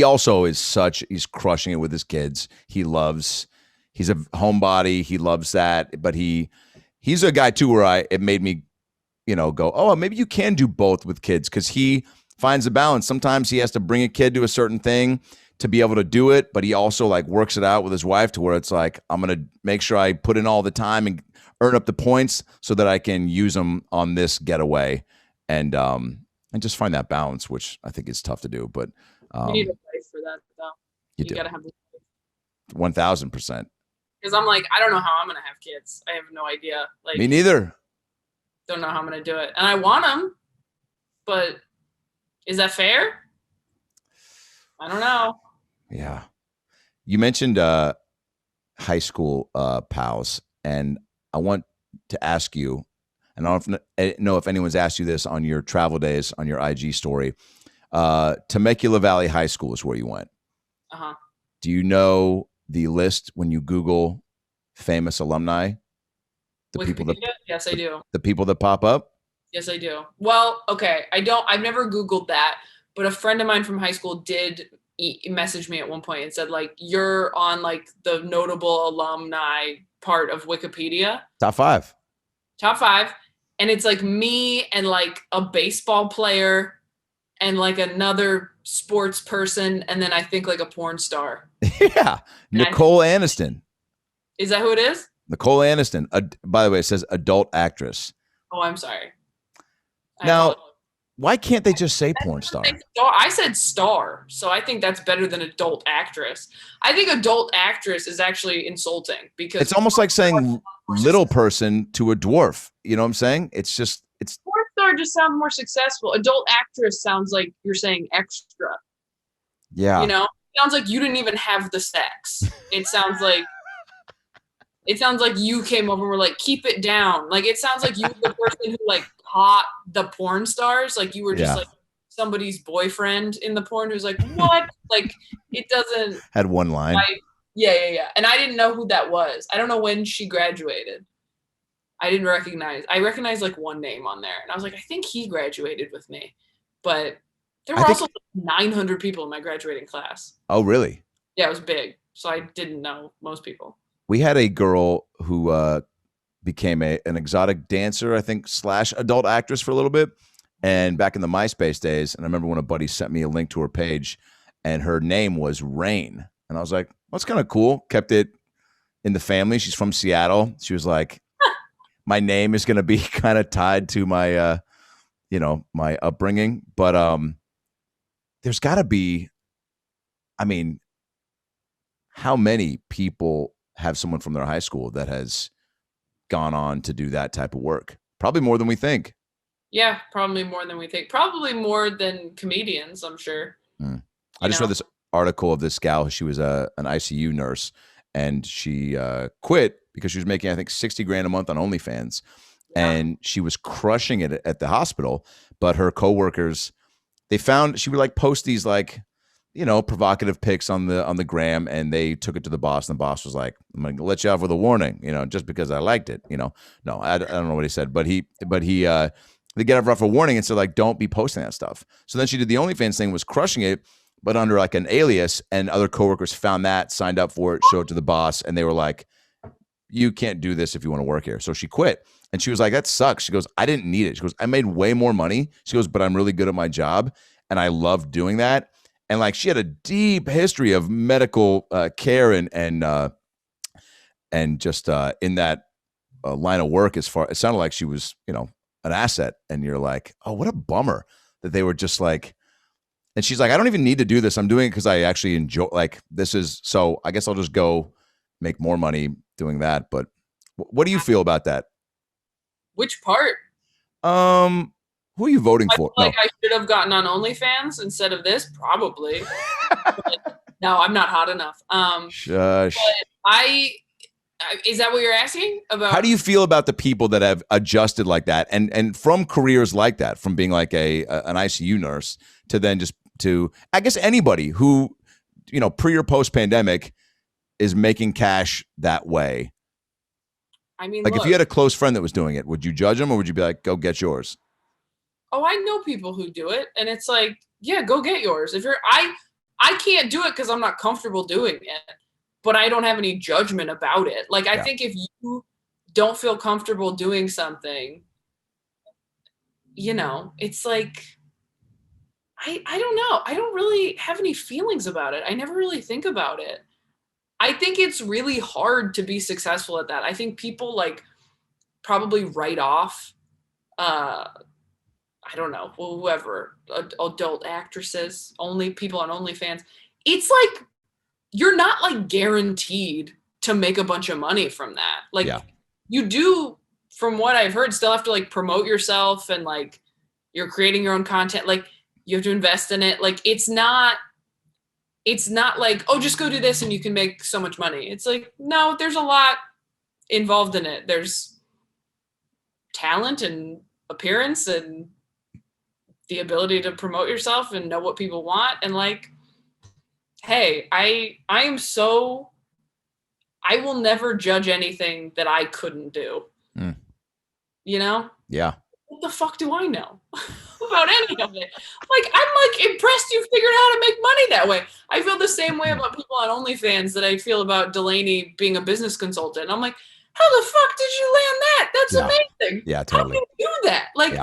also is he's crushing it with his kids. He's a homebody. He loves that, but he's a guy too, where it made me, go, oh, maybe you can do both with kids. Cause he finds a balance. Sometimes he has to bring a kid to a certain thing to be able to do it, but he also like works it out with his wife to where it's like, I'm going to make sure I put in all the time and earn up the points so that I can use them on this getaway and just find that balance, which I think is tough to do, but You need a wife for that, though. You do. Gotta have a 1,000%. Because I'm like, I don't know how I'm gonna have kids. I have no idea. Like, Me neither. don't know how I'm gonna do it, and I want them, but is that fair? I don't know. Yeah. You mentioned high school pals, and I want to ask you, and I don't know if anyone's asked you this on your travel days, on your IG story. Temecula Valley High School is where you went. Uh-huh. Do you know the list when you Google famous alumni? Yes, I do. The people that pop up? Yes, I do. Well, okay. I've never Googled that, but a friend of mine from high school did message me at one point and said, like, you're on like the notable alumni part of Wikipedia. Top 5. And it's like me and like a baseball player and like another sports person. And then I think like a porn star. Yeah. Nicole Aniston. Is that who it is? Nicole Aniston. By the way, it says adult actress. Oh, I'm sorry. Now, why can't they just say porn star? I said star, so I think that's better than adult actress. I think adult actress is actually insulting because it's almost like saying little person to a dwarf. You know what I'm saying? It's porn star just sounds more successful. Adult actress sounds like you're saying extra. Yeah. It sounds like you didn't even have the sex. It sounds like you came over and were like, keep it down. Like, it sounds like you were the person who like caught the porn stars. Like you were just like somebody's boyfriend in the porn who's like, what? Like, it doesn't. Had one line. Yeah. And I didn't know who that was. I don't know when she graduated. I recognized like one name on there. And I was like, I think he graduated with me. But there were also like 900 people in my graduating class. Oh, really? Yeah, it was big. So I didn't know most people. We had a girl who became an exotic dancer, I think, / adult actress for a little bit. And back in the MySpace days, and I remember when a buddy sent me a link to her page, and her name was Rain. And I was like, well, that's kind of cool. Kept it in the family. She's from Seattle. She was like, my name is going to be kind of tied to my, my upbringing. But there's got to be, I mean, how many people have someone from their high school that has gone on to do that type of work? Probably more than we think. Yeah, probably more than we think. Probably more than comedians, I'm sure. I just read this article of this gal. She was an ICU nurse, and she quit because she was making, I think, $60,000 a month on OnlyFans. Yeah. And she was crushing it at the hospital. But her coworkers, they found she would like post these like, provocative pics on the gram, and they took it to the boss, and the boss was like, I'm going to let you off with a warning, just because I liked it, No, I don't know what he said, but he they get off a warning and said, like, don't be posting that stuff. So then she did the OnlyFans thing, was crushing it, but under like an alias, and other coworkers found that, signed up for it, showed it to the boss, and they were like, you can't do this if you want to work here. So she quit. And she was like, that sucks. She goes, I didn't need it. She goes, I made way more money. She goes, but I'm really good at my job. And I love doing that. And like, she had a deep history of medical care and just in that line of work. As far, it sounded like she was, you know, an asset. And you're like, oh, what a bummer that they were just like. And she's like, I don't even need to do this. I'm doing it because I actually enjoy, like, this is, so I guess I'll just go make more money doing that. But what do you feel about that? Which part? Who are you voting for? Like I should have gotten on OnlyFans instead of this, probably. No, I'm not hot enough. Shush. Is that what you're asking about? How do you feel about the people that have adjusted like that, and from careers like that, from being like an ICU nurse to then just to, I guess, anybody who, you know, pre or post pandemic is making cash that way? I mean, like, look, if you had a close friend that was doing it, would you judge them, or would you be like, go get yours? Oh, I know people who do it, and it's like, yeah, go get yours. If you're, I can't do it because I'm not comfortable doing it, but I don't have any judgment about it. Like, I think if you don't feel comfortable doing something, you know, it's like, I don't know. I don't really have any feelings about it. I never really think about it. I think it's really hard to be successful at that. I think people like probably write off, I don't know, whoever, adult actresses, only people on OnlyFans. It's like, you're not like guaranteed to make a bunch of money from that. Like you do, from what I've heard, still have to like promote yourself, and like you're creating your own content. Like you have to invest in it. Like it's not like, oh, just go do this and you can make so much money. It's like, no, there's a lot involved in it. There's talent and appearance and the ability to promote yourself and know what people want. And like, hey, I will never judge anything that I couldn't do. You know? Yeah. What the fuck do I know about any of it? Like, I'm like impressed you figured out how to make money that way. I feel the same way about people on OnlyFans that I feel about Delaney being a business consultant. I'm like, how the fuck did you land that? That's amazing. Yeah, totally. How can you do that? Like,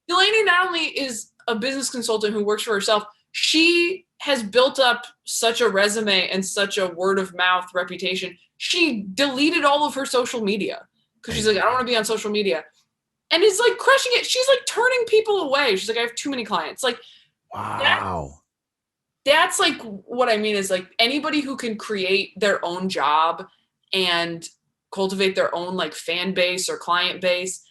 Delaney not only is a business consultant who works for herself, she has built up such a resume and such a word of mouth reputation. She deleted all of her social media because she's like, I don't want to be on social media. And is like crushing it. She's like turning people away. She's like, I have too many clients. Like, wow. That's like what I mean is like anybody who can create their own job and cultivate their own like fan base or client base,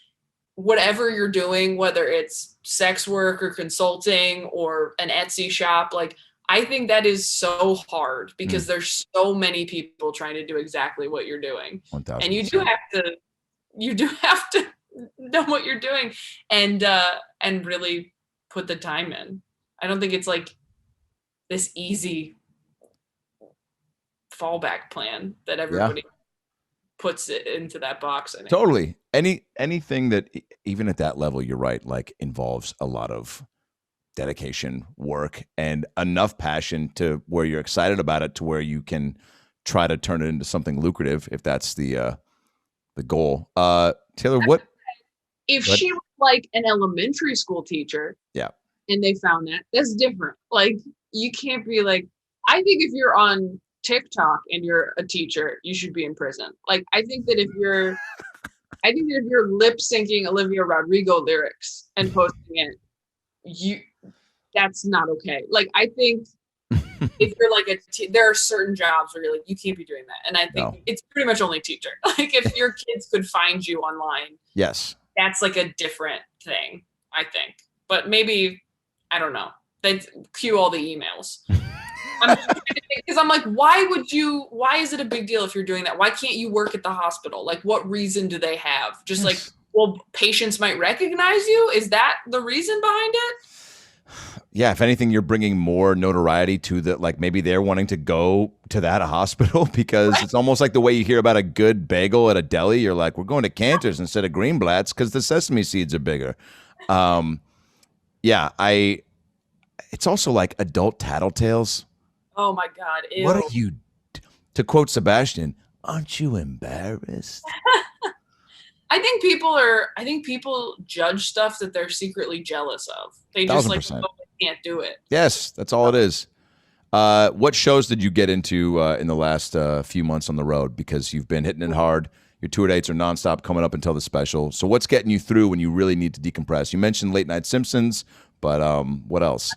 whatever you're doing, whether it's sex work or consulting or an Etsy shop, like I think that is so hard because there's so many people trying to do exactly what you're doing. 1,000%. And you do have to know what you're doing and really put the time in. I don't think it's like this easy fallback plan that everybody puts it into that box. I think. Totally. Anything that even at that level, you're right, like involves a lot of dedication, work, and enough passion to where you're excited about it to where you can try to turn it into something lucrative if that's the goal. Taylor, what? If she was like an elementary school teacher, and they found that's different. Like you can't be like, I think if you're on TikTok and you're a teacher, you should be in prison. Like I think that if you're lip syncing Olivia Rodrigo lyrics and posting it, that's not okay. Like I think if you're like there are certain jobs where you're like, you can't be doing that. And I think it's pretty much only teacher. Like if your kids could find you online, that's like a different thing, I think. But maybe, I don't know. They cue all the emails. Because I'm like, why is it a big deal if you're doing that? Why can't you work at the hospital? Like, what reason do they have? Just like, well, patients might recognize you. Is that the reason behind it? Yeah, if anything, you're bringing more notoriety to the, like maybe they're wanting to go to that hospital because it's almost like the way you hear about a good bagel at a deli. You're like, we're going to Cantor's instead of Greenblatt's because the sesame seeds are bigger. It's also like adult tattletales. Oh my God. Ew. What are you, to quote Sebastian, Aren't you embarrassed? I think people judge stuff that they're secretly jealous of. They just 1000%. oh, they can't do it. Yes, that's all it is. What shows did you get into in the last few months on the road? Because you've been hitting it hard. Your tour dates are nonstop coming up until the special. So what's getting you through when you really need to decompress? You mentioned Late Night Simpsons, but what else?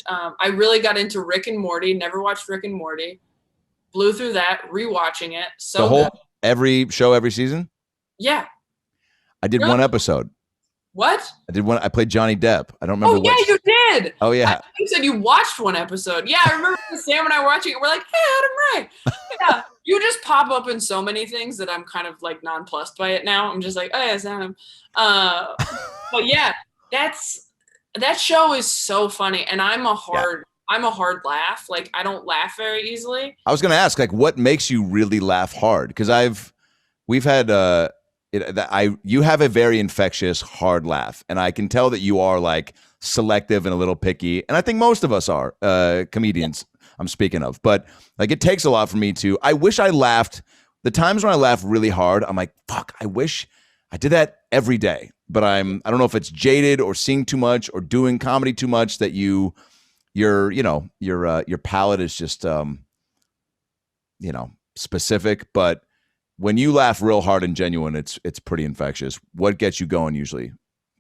I really got into Rick and Morty. Never watched Rick and Morty. Blew through that, rewatching it. So the whole good. every show, every season? Yeah. I did one episode. What? I did one. I played Johnny Depp. I don't remember. Oh yeah, you did. Oh yeah. You said you watched one episode. Yeah, I remember Sam and I were watching it. We're like, hey, Adam Ray. Yeah, you just pop up in so many things that I'm kind of like nonplussed by it now. I'm just like, oh yeah, it's Adam. But yeah, that show is so funny, and I'm a hard laugh. Like I don't laugh very easily. I was gonna ask, like, what makes you really laugh hard? Because we've had you have a very infectious hard laugh, and I can tell that you are like selective and a little picky, and I think most of us are comedians. I'm speaking of, but like it takes a lot for me to. I wish I laughed. The times when I laugh really hard, I'm like, fuck. I wish I did that every day, but I don't know if it's jaded or seeing too much or doing comedy too much that your palate is just specific, but. When you laugh real hard and genuine, it's pretty infectious. What gets you going usually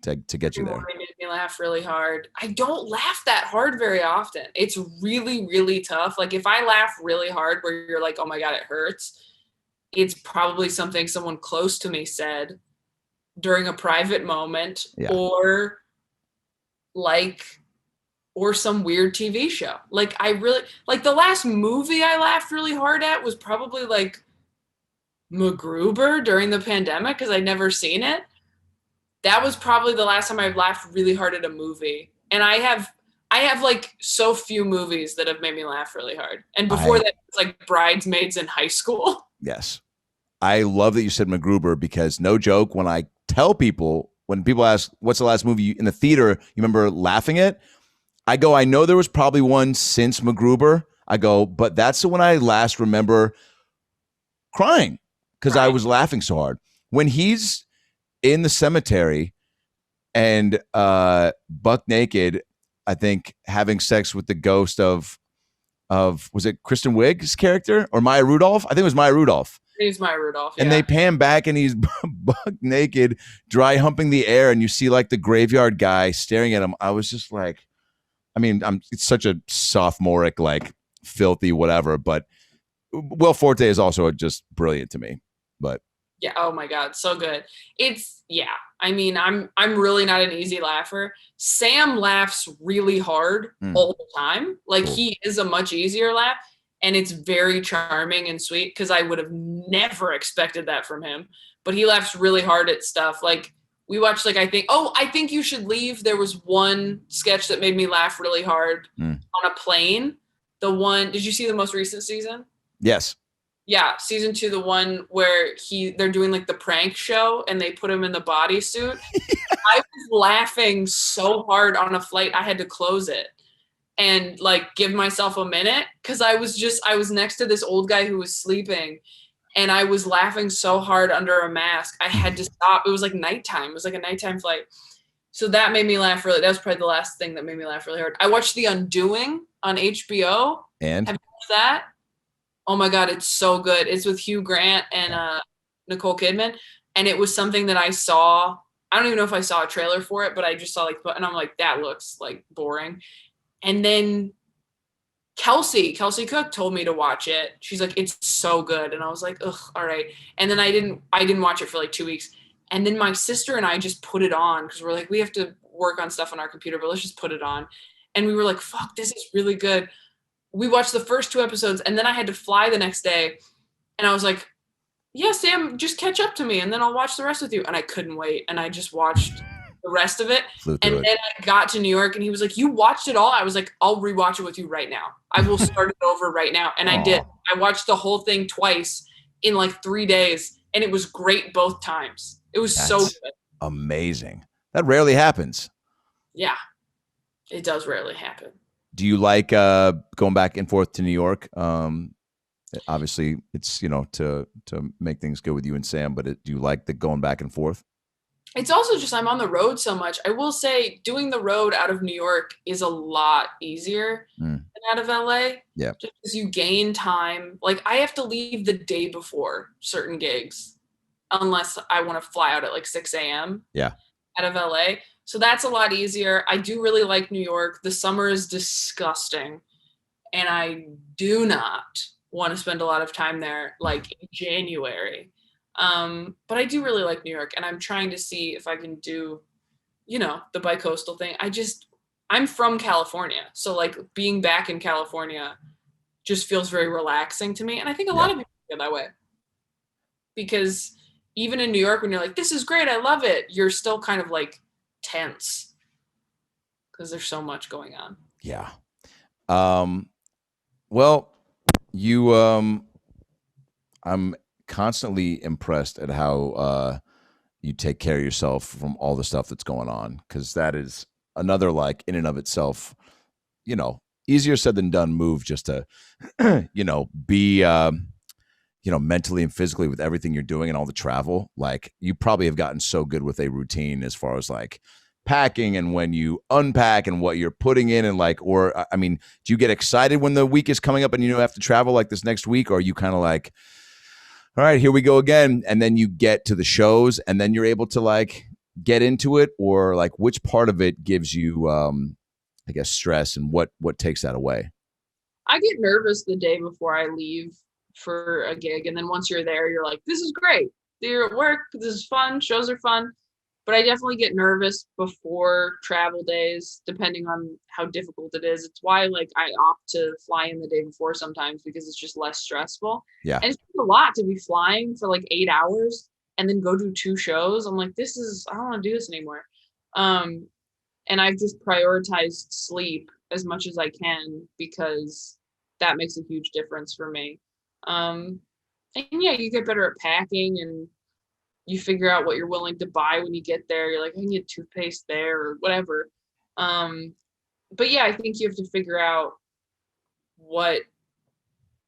to get you there? It made me laugh really hard. I don't laugh that hard very often. It's really, really tough. Like if I laugh really hard where you're like, oh my God, it hurts. It's probably something someone close to me said during a private moment or some weird TV show. Like the last movie I laughed really hard at was probably like MacGruber during the pandemic because I'd never seen it. That was probably the last time I've laughed really hard at a movie. And I have like so few movies that have made me laugh really hard. And before that, it's like Bridesmaids in high school. Yes. I love that you said MacGruber because no joke, when people ask, what's the last movie in the theater you remember laughing at? I go, I know there was probably one since MacGruber. I go, but that's the one I last remember crying. Because I was laughing so hard. When he's in the cemetery and buck naked, I think having sex with the ghost of was it Kristen Wiig's character or Maya Rudolph? I think it was Maya Rudolph. He's Maya Rudolph. And they pan back and he's buck naked, dry humping the air, and you see like the graveyard guy staring at him. I was just like, I mean, it's such a sophomoric, like filthy whatever, but Will Forte is also just brilliant to me. But yeah, oh my God, so good. I mean, I'm really not an easy laugher. Sam laughs really hard all the time. Like he is a much easier laugh, and it's very charming and sweet because I would have never expected that from him. But he laughs really hard at stuff. Like we watched I think You Should Leave. There was one sketch that made me laugh really hard on a plane. Did you see the most recent season? Yes. Yeah, season 2, the one where they're doing like the prank show and they put him in the bodysuit. I was laughing so hard on a flight I had to close it and like give myself a minute because I was next to this old guy who was sleeping and I was laughing so hard under a mask I had to stop. It was like nighttime. It was like a nighttime flight. So that made me laugh really. That was probably the last thing that made me laugh really hard. I watched The Undoing on HBO. And have you watched that? Oh my God, it's so good. It's with Hugh Grant and Nicole Kidman. And it was something that I saw. I don't even know if I saw a trailer for it, but I just saw and I'm like, that looks like boring. And then Kelsey Cook told me to watch it. She's like, it's so good. And I was like, ugh, all right. And then I didn't watch it for like 2 weeks. And then my sister and I just put it on because we're like, we have to work on stuff on our computer, but let's just put it on. And we were like, fuck, this is really good. We watched the first 2 episodes and then I had to fly the next day. And I was like, yeah, Sam, just catch up to me and then I'll watch the rest with you. And I couldn't wait. And I just watched the rest of it. And then I got to New York and he was like, you watched it all? I was like, I'll rewatch it with you right now. I will start it over right now. And I did. I watched the whole thing twice in like 3 days. And it was great both times. It was so good. Amazing. That rarely happens. Yeah, it does rarely happen. Do you like going back and forth to New York Obviously, it's to make things good with you and Sam. But do you like the going back and forth? It's also just I'm on the road so much. I will say doing the road out of New York is a lot easier than out of LA. Yeah. Just because you gain time. Like I have to leave the day before certain gigs unless I want to fly out at like 6 a.m. Yeah. Out of LA. So that's a lot easier. I do really like New York. The summer is disgusting. And I do not want to spend a lot of time there like in January. But I do really like New York, and I'm trying to see if I can do, the bi-coastal thing. I'm from California. So like being back in California just feels very relaxing to me. And I think a lot of people feel that way because even in New York, when you're like, this is great, I love it, you're still kind of like tense because there's so much going on. Yeah. Well, I'm constantly impressed at how you take care of yourself from all the stuff that's going on, because that is another, like, in and of itself, easier said than done move, just to be mentally and physically with everything you're doing and all the travel. Like, you probably have gotten so good with a routine as far as like packing and when you unpack and what you're putting in, and like, or I mean, do you get excited when the week is coming up and you have to travel like this next week, or are you kind of like, all right, here we go again, and then you get to the shows and then you're able to like get into it? Or like, which part of it gives you I guess stress, and what takes that away? I get nervous the day before I leave for a gig, and then once you're there, you're like, this is great, you're at work, this is fun, shows are fun. But I definitely get nervous before travel days, depending on how difficult it is. It's why like I opt to fly in the day before sometimes, because it's just less stressful. Yeah. And it's a lot to be flying for like 8 hours and then go do 2 shows. I'm like, I don't want to do this anymore. And I've just prioritized sleep as much as I can, because that makes a huge difference for me. And yeah, you get better at packing, and you figure out what you're willing to buy when you get there. You're like, I can get toothpaste there or whatever. But yeah, I think you have to figure out what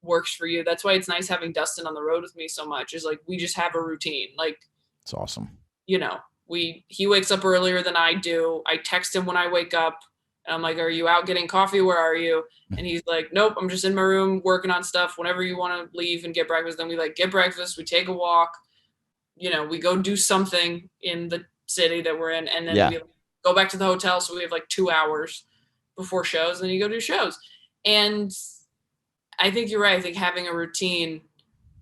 works for you. That's why it's nice having Dustin on the road with me so much, is like, we just have a routine. Like, it's awesome. He wakes up earlier than I do. I text him when I wake up, and I'm like, are you out getting coffee? Where are you? And he's like, nope, I'm just in my room working on stuff. Whenever you want to leave and get breakfast, then we like get breakfast, we take a walk, we go do something in the city that we're in, and then we go back to the hotel. So we have like 2 hours before shows, and then you go do shows. And I think you're right. I think having a routine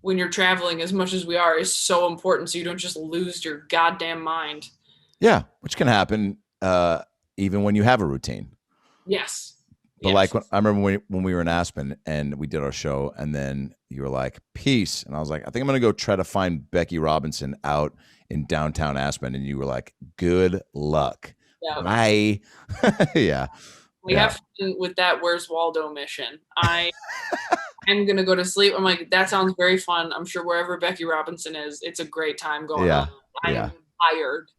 when you're traveling as much as we are is so important, so you don't just lose your goddamn mind. Yeah, which can happen even when you have a routine. Yes. But like, I remember when we were in Aspen and we did our show, and then you were like, peace. And I was like, I think I'm going to go try to find Becky Robinson out in downtown Aspen. And you were like, good luck. Yeah. Bye. Yeah. We have to, with that Where's Waldo mission. I'm going to go to sleep. I'm like, that sounds very fun. I'm sure wherever Becky Robinson is, it's a great time going on. I'm tired.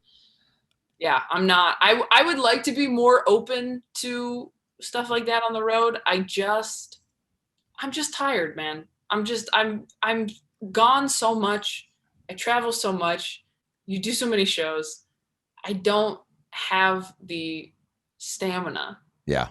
Yeah, I'm not. I would like to be more open to stuff like that on the road. I'm just tired, man. I'm gone so much. I travel so much. You do so many shows. I don't have the stamina. Yeah.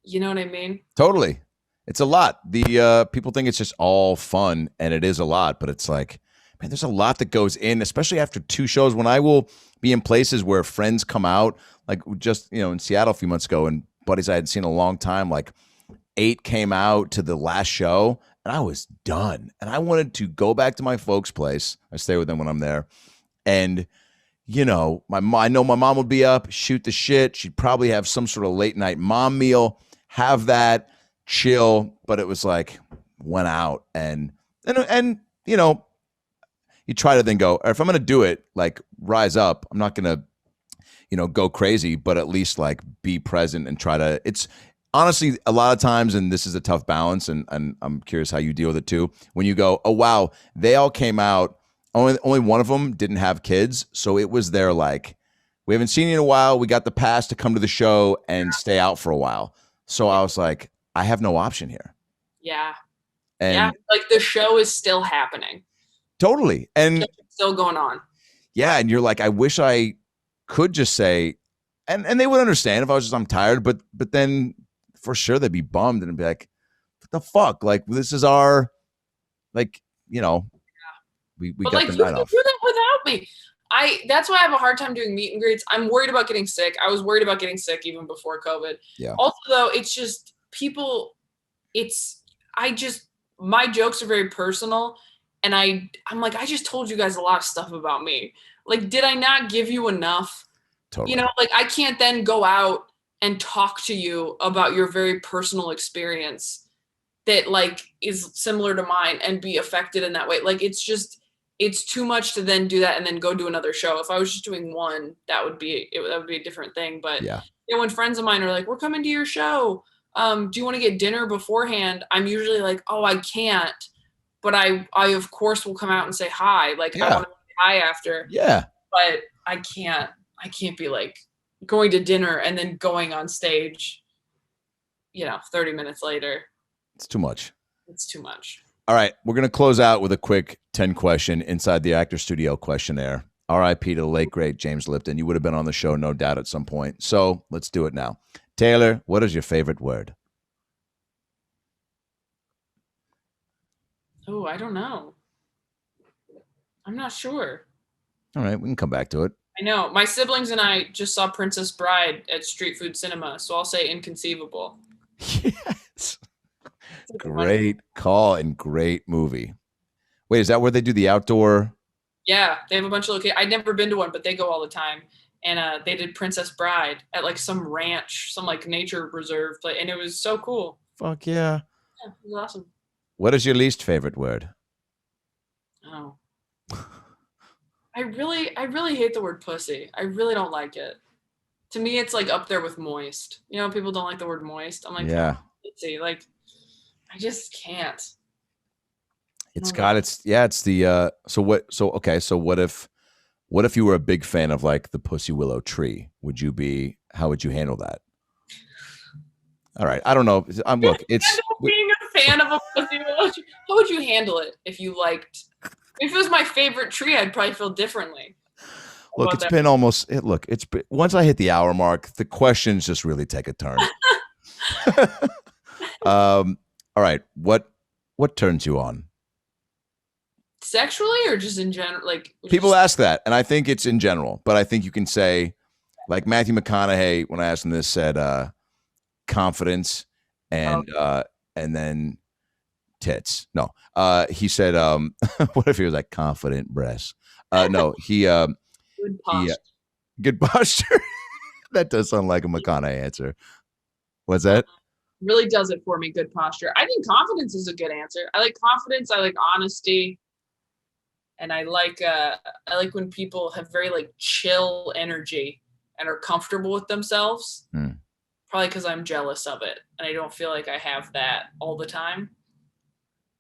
You know what I mean? Totally. It's a lot. The people think it's just all fun, and it is a lot, but it's like, man, there's a lot that goes in, especially after 2 shows. When I will be in places where friends come out, like just, in Seattle a few months ago, and buddies I hadn't seen in a long time, like 8 came out to the last show, and I was done. And I wanted to go back to my folks' place. I stay with them when I'm there. And, I know my mom would be up, shoot the shit. She'd probably have some sort of late night mom meal, have that, chill. But it was like, went out and you try to then go, if I'm going to do it, like, rise up. I'm not going to, go crazy, but at least like be present and try to, it's honestly a lot of times, and this is a tough balance, and I'm curious how you deal with it too. When you go, oh, wow, they all came out. Only one of them didn't have kids. So it was their like, we haven't seen you in a while. We got the pass to come to the show and stay out for a while. So I was like, I have no option here. Yeah. And like the show is still happening. Totally. And it's still going on. Yeah. And you're like, I wish I could just say, and they would understand if I was just, I'm tired, but then for sure they'd be bummed and be like, what the fuck? Like, this is our, like, you know, we got like, the you night can off. do that without me. That's why I have a hard time doing meet and greets. I'm worried about getting sick. I was worried about getting sick even before COVID. Yeah. Also, though, it's just people, my jokes are very personal. And I'm like, I just told you guys a lot of stuff about me. Like, did I not give you enough? Totally. You know, like I can't then go out and talk to you about your very personal experience that like is similar to mine and be affected in that way. Like, it's too much to then do that and then go do another show. If I was just doing one, that would be a different thing. But yeah, you know, when friends of mine are like, we're coming to your show. Do you want to get dinner beforehand? I'm usually like, oh, I can't. But I of course will come out and say hi. Like I want to say hi after. Yeah. But I can't be like going to dinner and then going on stage, 30 minutes later. It's too much. It's too much. All right. We're going to close out with a quick 10 question Inside the Actor Studio questionnaire. R.I.P. to the late, great James Lipton. You would have been on the show, no doubt, at some point. So let's do it now. Taylor, what is your favorite word? Oh, I don't know. I'm not sure. All right. We can come back to it. I know. My siblings and I just saw Princess Bride at Street Food Cinema, so I'll say inconceivable. Yes. Great call and great movie. Wait, is that where they do the outdoor? Yeah, they have a bunch of locations. I'd never been to one, but they go all the time. And they did Princess Bride at like some ranch, some like nature reserve place, and it was so cool. Fuck yeah. Yeah, it was awesome. What is your least favorite word? Oh. I really hate the word pussy. I really don't like it. To me, it's like up there with moist. You know, people don't like the word moist. I'm like, yeah. Pussy. Like, I just can't. It's the so what if you were a big fan of like the Pussy Willow tree? How would you handle that? All right. I don't know. Look, it's being a fan of a Pussy Willow tree. How would you handle it if you liked? If it was my favorite tree, I'd probably feel differently. Look, it's been almost. Once I hit the hour mark, the questions just really take a turn. All right. What turns you on? Sexually or just in general? Like people ask that, and I think it's in general. But I think you can say, like Matthew McConaughey, when I asked him this, said confidence and then tits. No, he said, what if he was like confident breasts? No, he good posture. Good posture. That does sound like a McConaughey answer. What's that? Really does it for me. Good posture. I think confidence is a good answer. I like confidence. I like honesty. And I like when people have very like chill energy and are comfortable with themselves. Probably because I'm jealous of it and I don't feel like I have that all the time.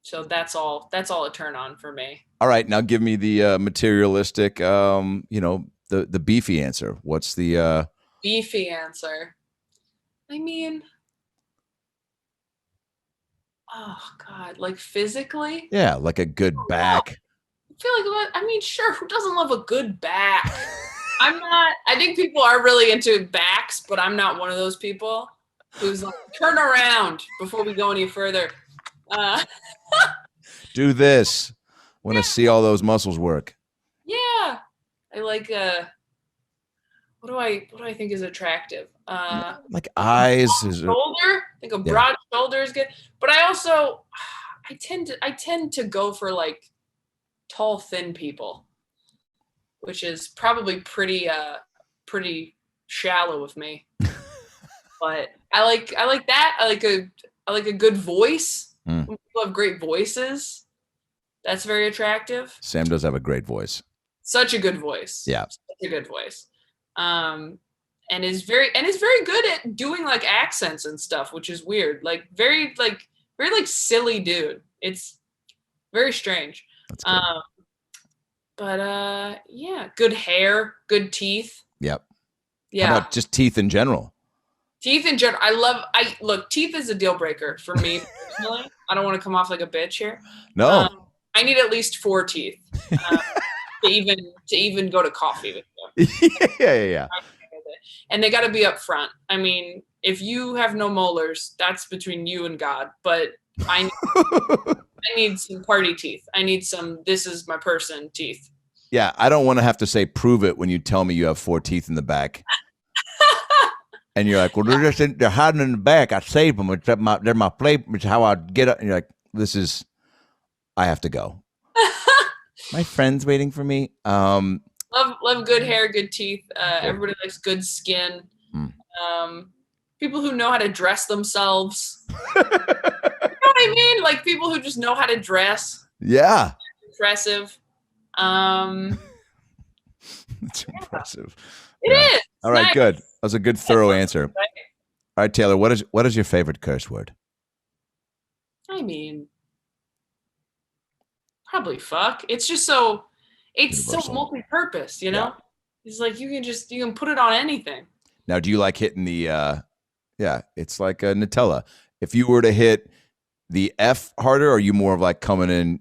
So that's all a turn on for me. All right, now give me the materialistic, the beefy answer. What's the beefy answer? I mean, oh God, like physically? Yeah, like a good back. I feel like, sure, who doesn't love a good back? I think people are really into backs, but I'm not one of those people who's like, turn around before we go any further. Do this. Want to see all those muscles work. Yeah. I like what do I think is attractive? Like eyes, shoulder. I think a broad shoulder is good. But I also I tend to go for like tall, thin people, which is probably pretty shallow of me. But I like that. I like a good voice. When people have great voices, that's very attractive. Sam does have a great voice. Such a good voice. Yeah. Such a good voice. And is very good at doing like accents and stuff, which is weird. Like very silly dude. It's very strange. That's good. But yeah, good hair, good teeth. Yep. Yeah. How about just teeth in general? Teeth in general, look, teeth is a deal breaker for me personally. I don't want to come off like a bitch here. No. I need at least 4 teeth to even go to coffee with you. Yeah. And they got to be up front. I mean, if you have no molars, that's between you and God. But I need some party teeth. I need some this is my person teeth. Yeah, I don't want to have to say prove it when you tell me you have 4 teeth in the back. And you're like, well, they're hiding in the back. I saved them. They're my flavor. It's how I get up. And you're like, I have to go. My friend's waiting for me. Love good hair, good teeth. Everybody likes good skin. People who know how to dress themselves. You know what I mean? Like people who just know how to dress. Yeah. Impressive. It's impressive. It is. All right, nice. good. That was a good, thorough answer. All right, Taylor, what is your favorite curse word? I mean, probably fuck. It's just so multi-purpose, you know? Yeah. It's like you can put it on anything. Now, do you like hitting the it's like a Nutella. If you were to hit the F harder, are you more of like coming in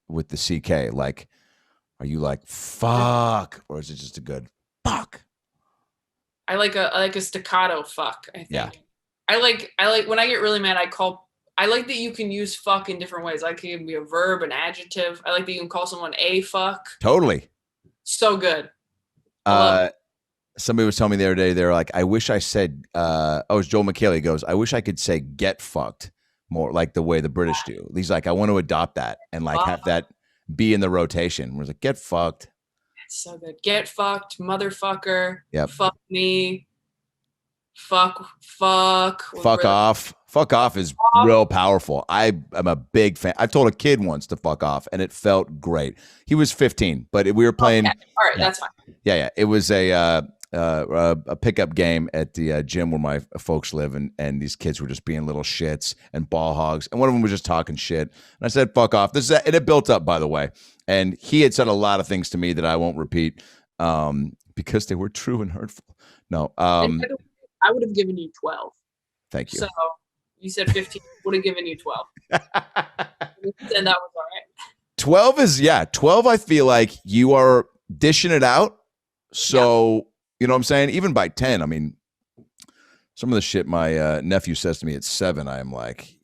with the CK? Like, are you like fuck, or is it just a good fuck? I like a staccato fuck, I think. Yeah. I like when I get really mad, I like that you can use fuck in different ways. Like it can be a verb, an adjective. I like that you can call someone a fuck. Totally. So good. Somebody was telling me the other day, they're like, I wish I said, it's Joel McHale. He goes, I wish I could say get fucked more like the way the British do. He's like, I want to adopt that and like have that be in the rotation. We're like, get fucked. It's so good. Get fucked, motherfucker. Yep. Fuck me. Fuck off. Fuck off is real powerful. I am a big fan. I told a kid once to fuck off, and it felt great. He was 15, but we were playing. Okay. All right, that's fine. Yeah. It was a pickup game at the gym where my folks live, and these kids were just being little shits and ball hogs, and one of them was just talking shit. And I said, "Fuck off." And it built up, by the way. And he had said a lot of things to me that I won't repeat because they were true and hurtful. No. I would have given you 12. Thank you. So you said 15. Would have given you 12. And that was all right. 12 is 12. I feel like you are dishing it out. So you know what I'm saying? Even by 10, I mean, some of the shit my nephew says to me at 7, I am like,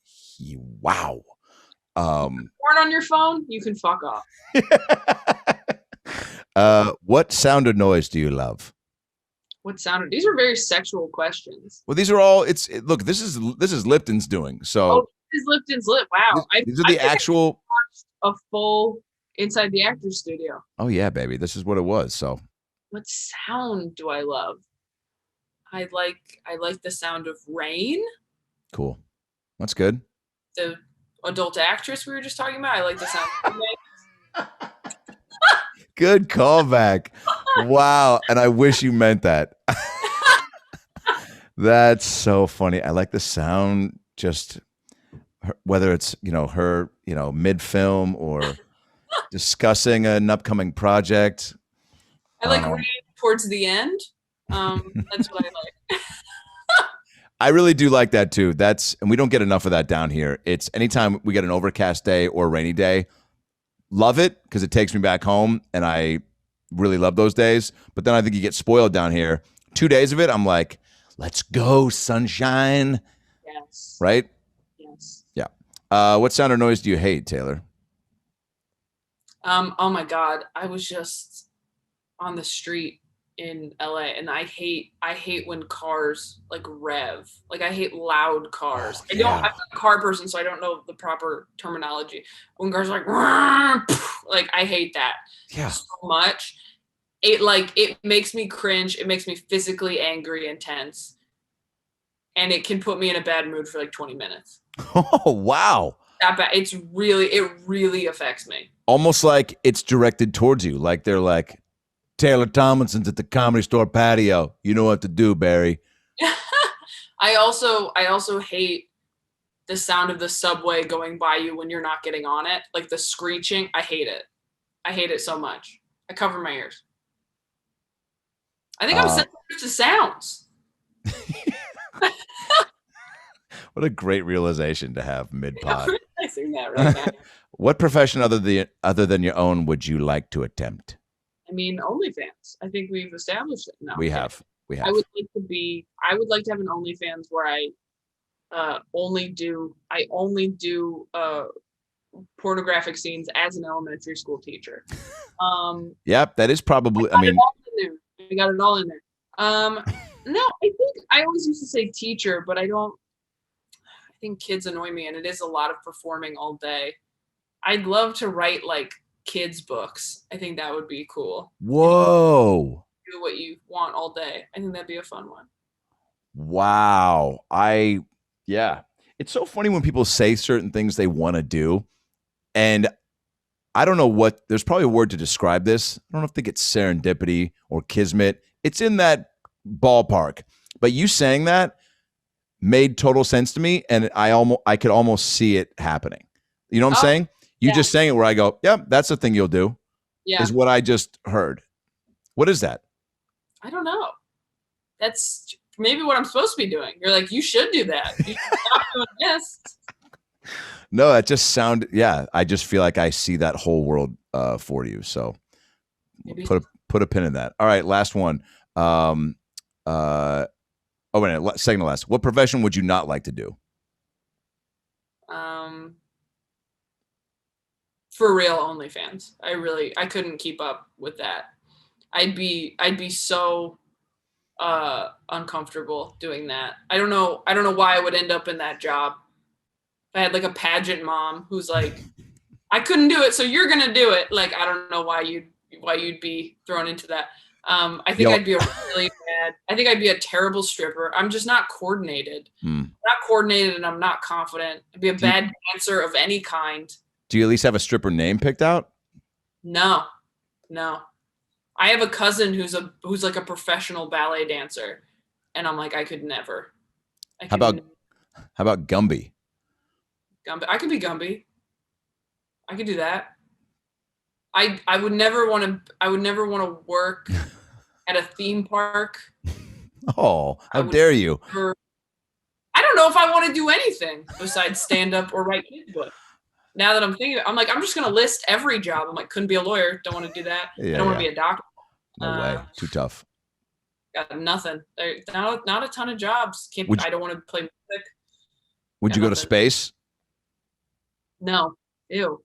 wow. Porn on your phone, you can fuck off. What sound or noise do you love? What sound? These are very sexual questions. Well, these are all. Look. This is Lipton's doing. So this is Lipton's Lip. Wow. These are the actual. A full Inside the Actors Studio. Oh yeah, baby. This is what it was. So. What sound do I love? I like the sound of rain. Cool. That's good. The adult actress we were just talking about. I like the sound of rain. Good callback. Wow. And I wish you meant that. That's so funny. I like the sound, just whether it's, her, mid-film or discussing an upcoming project. I like rain towards the end. That's what I like. I really do like that too. And we don't get enough of that down here. It's anytime we get an overcast day or a rainy day, love it because it takes me back home and I really love those days. But then I think you get spoiled down here. 2 days of it, I'm like, let's go, sunshine. Yes. Right? Yes. Yeah. What sound or noise do you hate, Taylor? Oh my God. I was just on the street in LA and I hate when cars like rev. Like I hate loud cars. I'm not a car person, so I don't know the proper terminology. When cars are like I hate that so much. It makes me cringe. It makes me physically angry and tense. And it can put me in a bad mood for like 20 minutes. Oh, wow. That bad. It really affects me. Almost like it's directed towards you. Like they're like, Taylor Tomlinson's at the Comedy Store patio. You know what to do, Barry. I also hate the sound of the subway going by you when you're not getting on it. Like the screeching. I hate it. I hate it so much. I cover my ears. I think I'm sensitive to sounds. What a great realization to have mid-pod. I'm realizing that right now. What profession other than your own would you like to attempt? I mean, OnlyFans. I think we've established it. No, We have. I would like to have an OnlyFans where I only do pornographic scenes as an elementary school teacher. Yep, that is probably. I got it all in there. No, I think I always used to say teacher, but I think kids annoy me, and it is a lot of performing all day. I'd love to write like kids books. I think that would be cool. Whoa. Do what you want all day. I think that'd be a fun one. Wow. Yeah. It's so funny when people say certain things they want to do. And I don't know there's probably a word to describe this. I don't know if they get serendipity or kismet. It's in that ballpark. But you saying that made total sense to me. And I could almost see it happening. You know what I'm saying? You just saying it where I go, yep, that's the thing you'll do. Yeah. Is what I just heard. What is that? I don't know. That's maybe what I'm supposed to be doing. You're like, you should do that. You should stop doing this. No, that just I just feel like I see that whole world for you. So maybe. Put a pin in that. All right, last one. Second to last. What profession would you not like to do? For real, OnlyFans. I couldn't keep up with that. I'd be so uncomfortable doing that. I don't know why I would end up in that job. I had like a pageant mom who's like, I couldn't do it, so you're gonna do it. Like, I don't know why you'd be thrown into that. I think I'd be I think I'd be a terrible stripper. I'm just not coordinated. Not coordinated, and I'm not confident. I'd be a bad dancer of any kind. Do you at least have a stripper name picked out? No. I have a cousin who's like a professional ballet dancer, and I'm like, I could never. How about Gumby? Gumby, I could be Gumby. I could do that. I would never want to work at a theme park. Oh, how dare you? I don't know if I want to do anything besides stand up or write kids books. Now that I'm thinking, I'm like, I'm just going to list every job. I'm like, couldn't be a lawyer. Don't want to do that. I don't want to be a doctor. No way. Too tough. Got nothing. Not a ton of jobs. I don't want to play music. Would you go to space? No. Ew.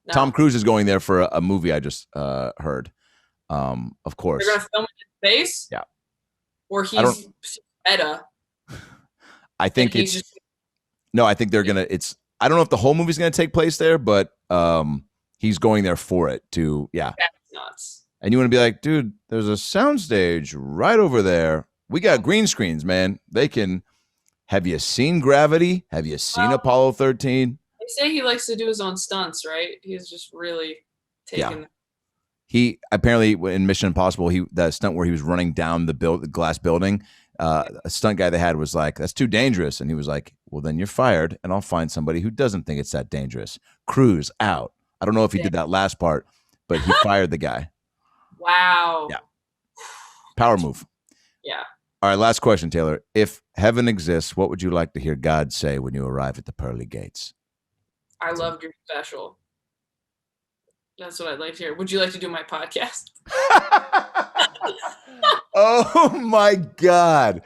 No. Tom Cruise is going there for a movie I just heard. Of course. They're going to film it in space? Yeah. Or he's meta. I think I think they're going to, I don't know if the whole movie's going to take place there, but he's going there for it to, yeah. That's nuts. And you want to be like, dude, there's a soundstage right over there. We got green screens, man. They can. Have you seen Gravity? Have you seen Apollo 13? They say he likes to do his own stunts, right? He's just really taken. Yeah. He apparently in Mission Impossible, that stunt where he was running down the glass building, a stunt guy they had was like, that's too dangerous. And he was like, well, then you're fired, and I'll find somebody who doesn't think it's that dangerous. Cruise out. I don't know if he did that last part, but he fired the guy. Wow. Yeah. Power move. Yeah. All right, last question, Taylor. If heaven exists, what would you like to hear God say when you arrive at the pearly gates? I loved your special. That's what I'd like to hear. Would you like to do my podcast? Oh my God.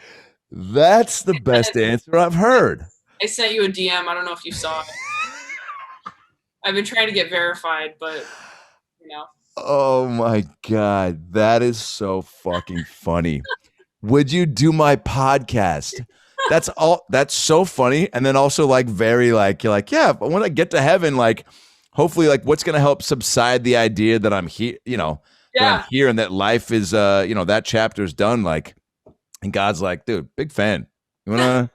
That's the best answer I've heard. I sent you a DM. I don't know if you saw it. I've been trying to get verified, but Oh my God. That is so fucking funny. Would you do my podcast? That's so funny. And then also like very like, you're like, yeah, but when I get to heaven, like hopefully like what's going to help subside the idea that I'm here, that I'm here and that life is, that chapter's done. Like, and God's like, dude, big fan. You want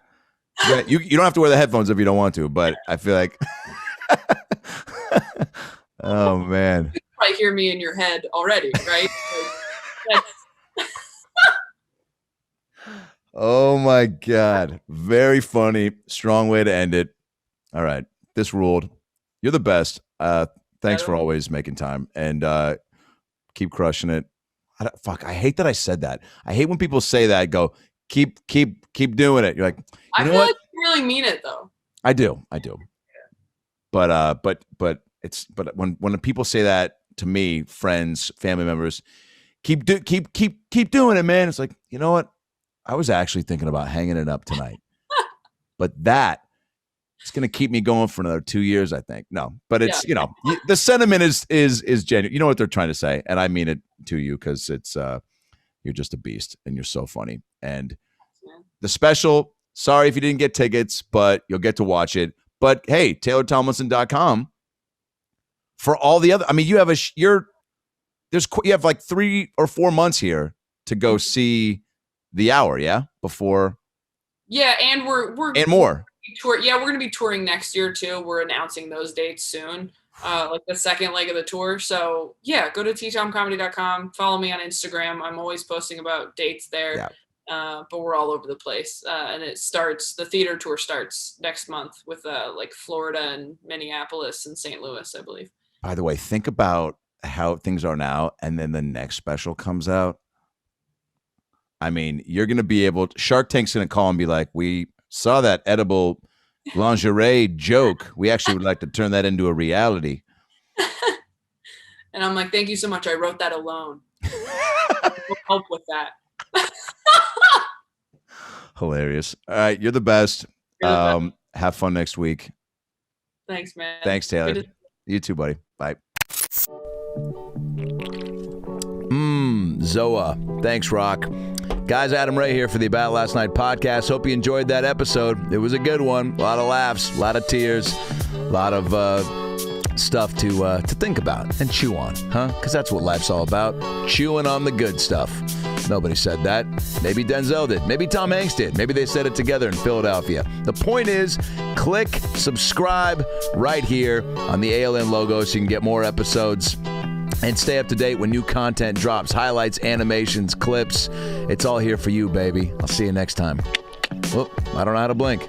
to, you don't have to wear the headphones if you don't want to, but I feel like, oh man. You probably hear me in your head already, right? Oh my God. Very funny. Strong way to end it. All right. This ruled. You're the best. Thanks for always making time and keep crushing it. I hate that I said that. I hate when people say that. I go, keep doing it. You're like, I feel like you really mean it though. I do. But when people say that to me, friends, family members, keep doing it, man. It's like, you know what? I was actually thinking about hanging it up tonight, but it's going to keep me going for another 2 years, I think. No, but it's the sentiment is genuine. You know what they're trying to say, and I mean it to you because it's you're just a beast and you're so funny. And the special. Sorry if you didn't get tickets, but you'll get to watch it. But hey, TaylorTomlinson.com for all the other. I mean, you have you have like 3 or 4 months here to go see the hour, yeah, before. Yeah, and we're and more. We're going to be touring next year too. We're announcing those dates soon, like the second leg of the tour. So yeah, go to ttomcomedy.com. Follow me on Instagram. I'm always posting about dates there. Yeah. But we're all over the place. And the theater tour starts next month with like Florida and Minneapolis and St. Louis, I believe. By the way, think about how things are now, and then the next special comes out. I mean, you're going to be able to, Shark Tank's going to call and be like, we saw that edible lingerie joke. We actually would like to turn that into a reality. And I'm like, thank you so much. I wrote that alone. We'll help with that. Hilarious. All right. You're the best. Have fun next week. Thanks, man. Thanks, Taylor. You too, buddy. Bye. Zoa. Thanks, Rock. Guys, Adam Ray here for the About Last Night podcast. Hope you enjoyed that episode. It was a good one. A lot of laughs, a lot of tears, a lot of stuff to think about and chew on, huh? Because that's what life's all about, chewing on the good stuff. Nobody said that. Maybe Denzel did. Maybe Tom Hanks did. Maybe they said it together in Philadelphia. The point is, click subscribe right here on the ALN logo so you can get more episodes and stay up to date when new content drops, highlights, animations, clips. It's all here for you, baby. I'll see you next time. Whoop, I don't know how to blink.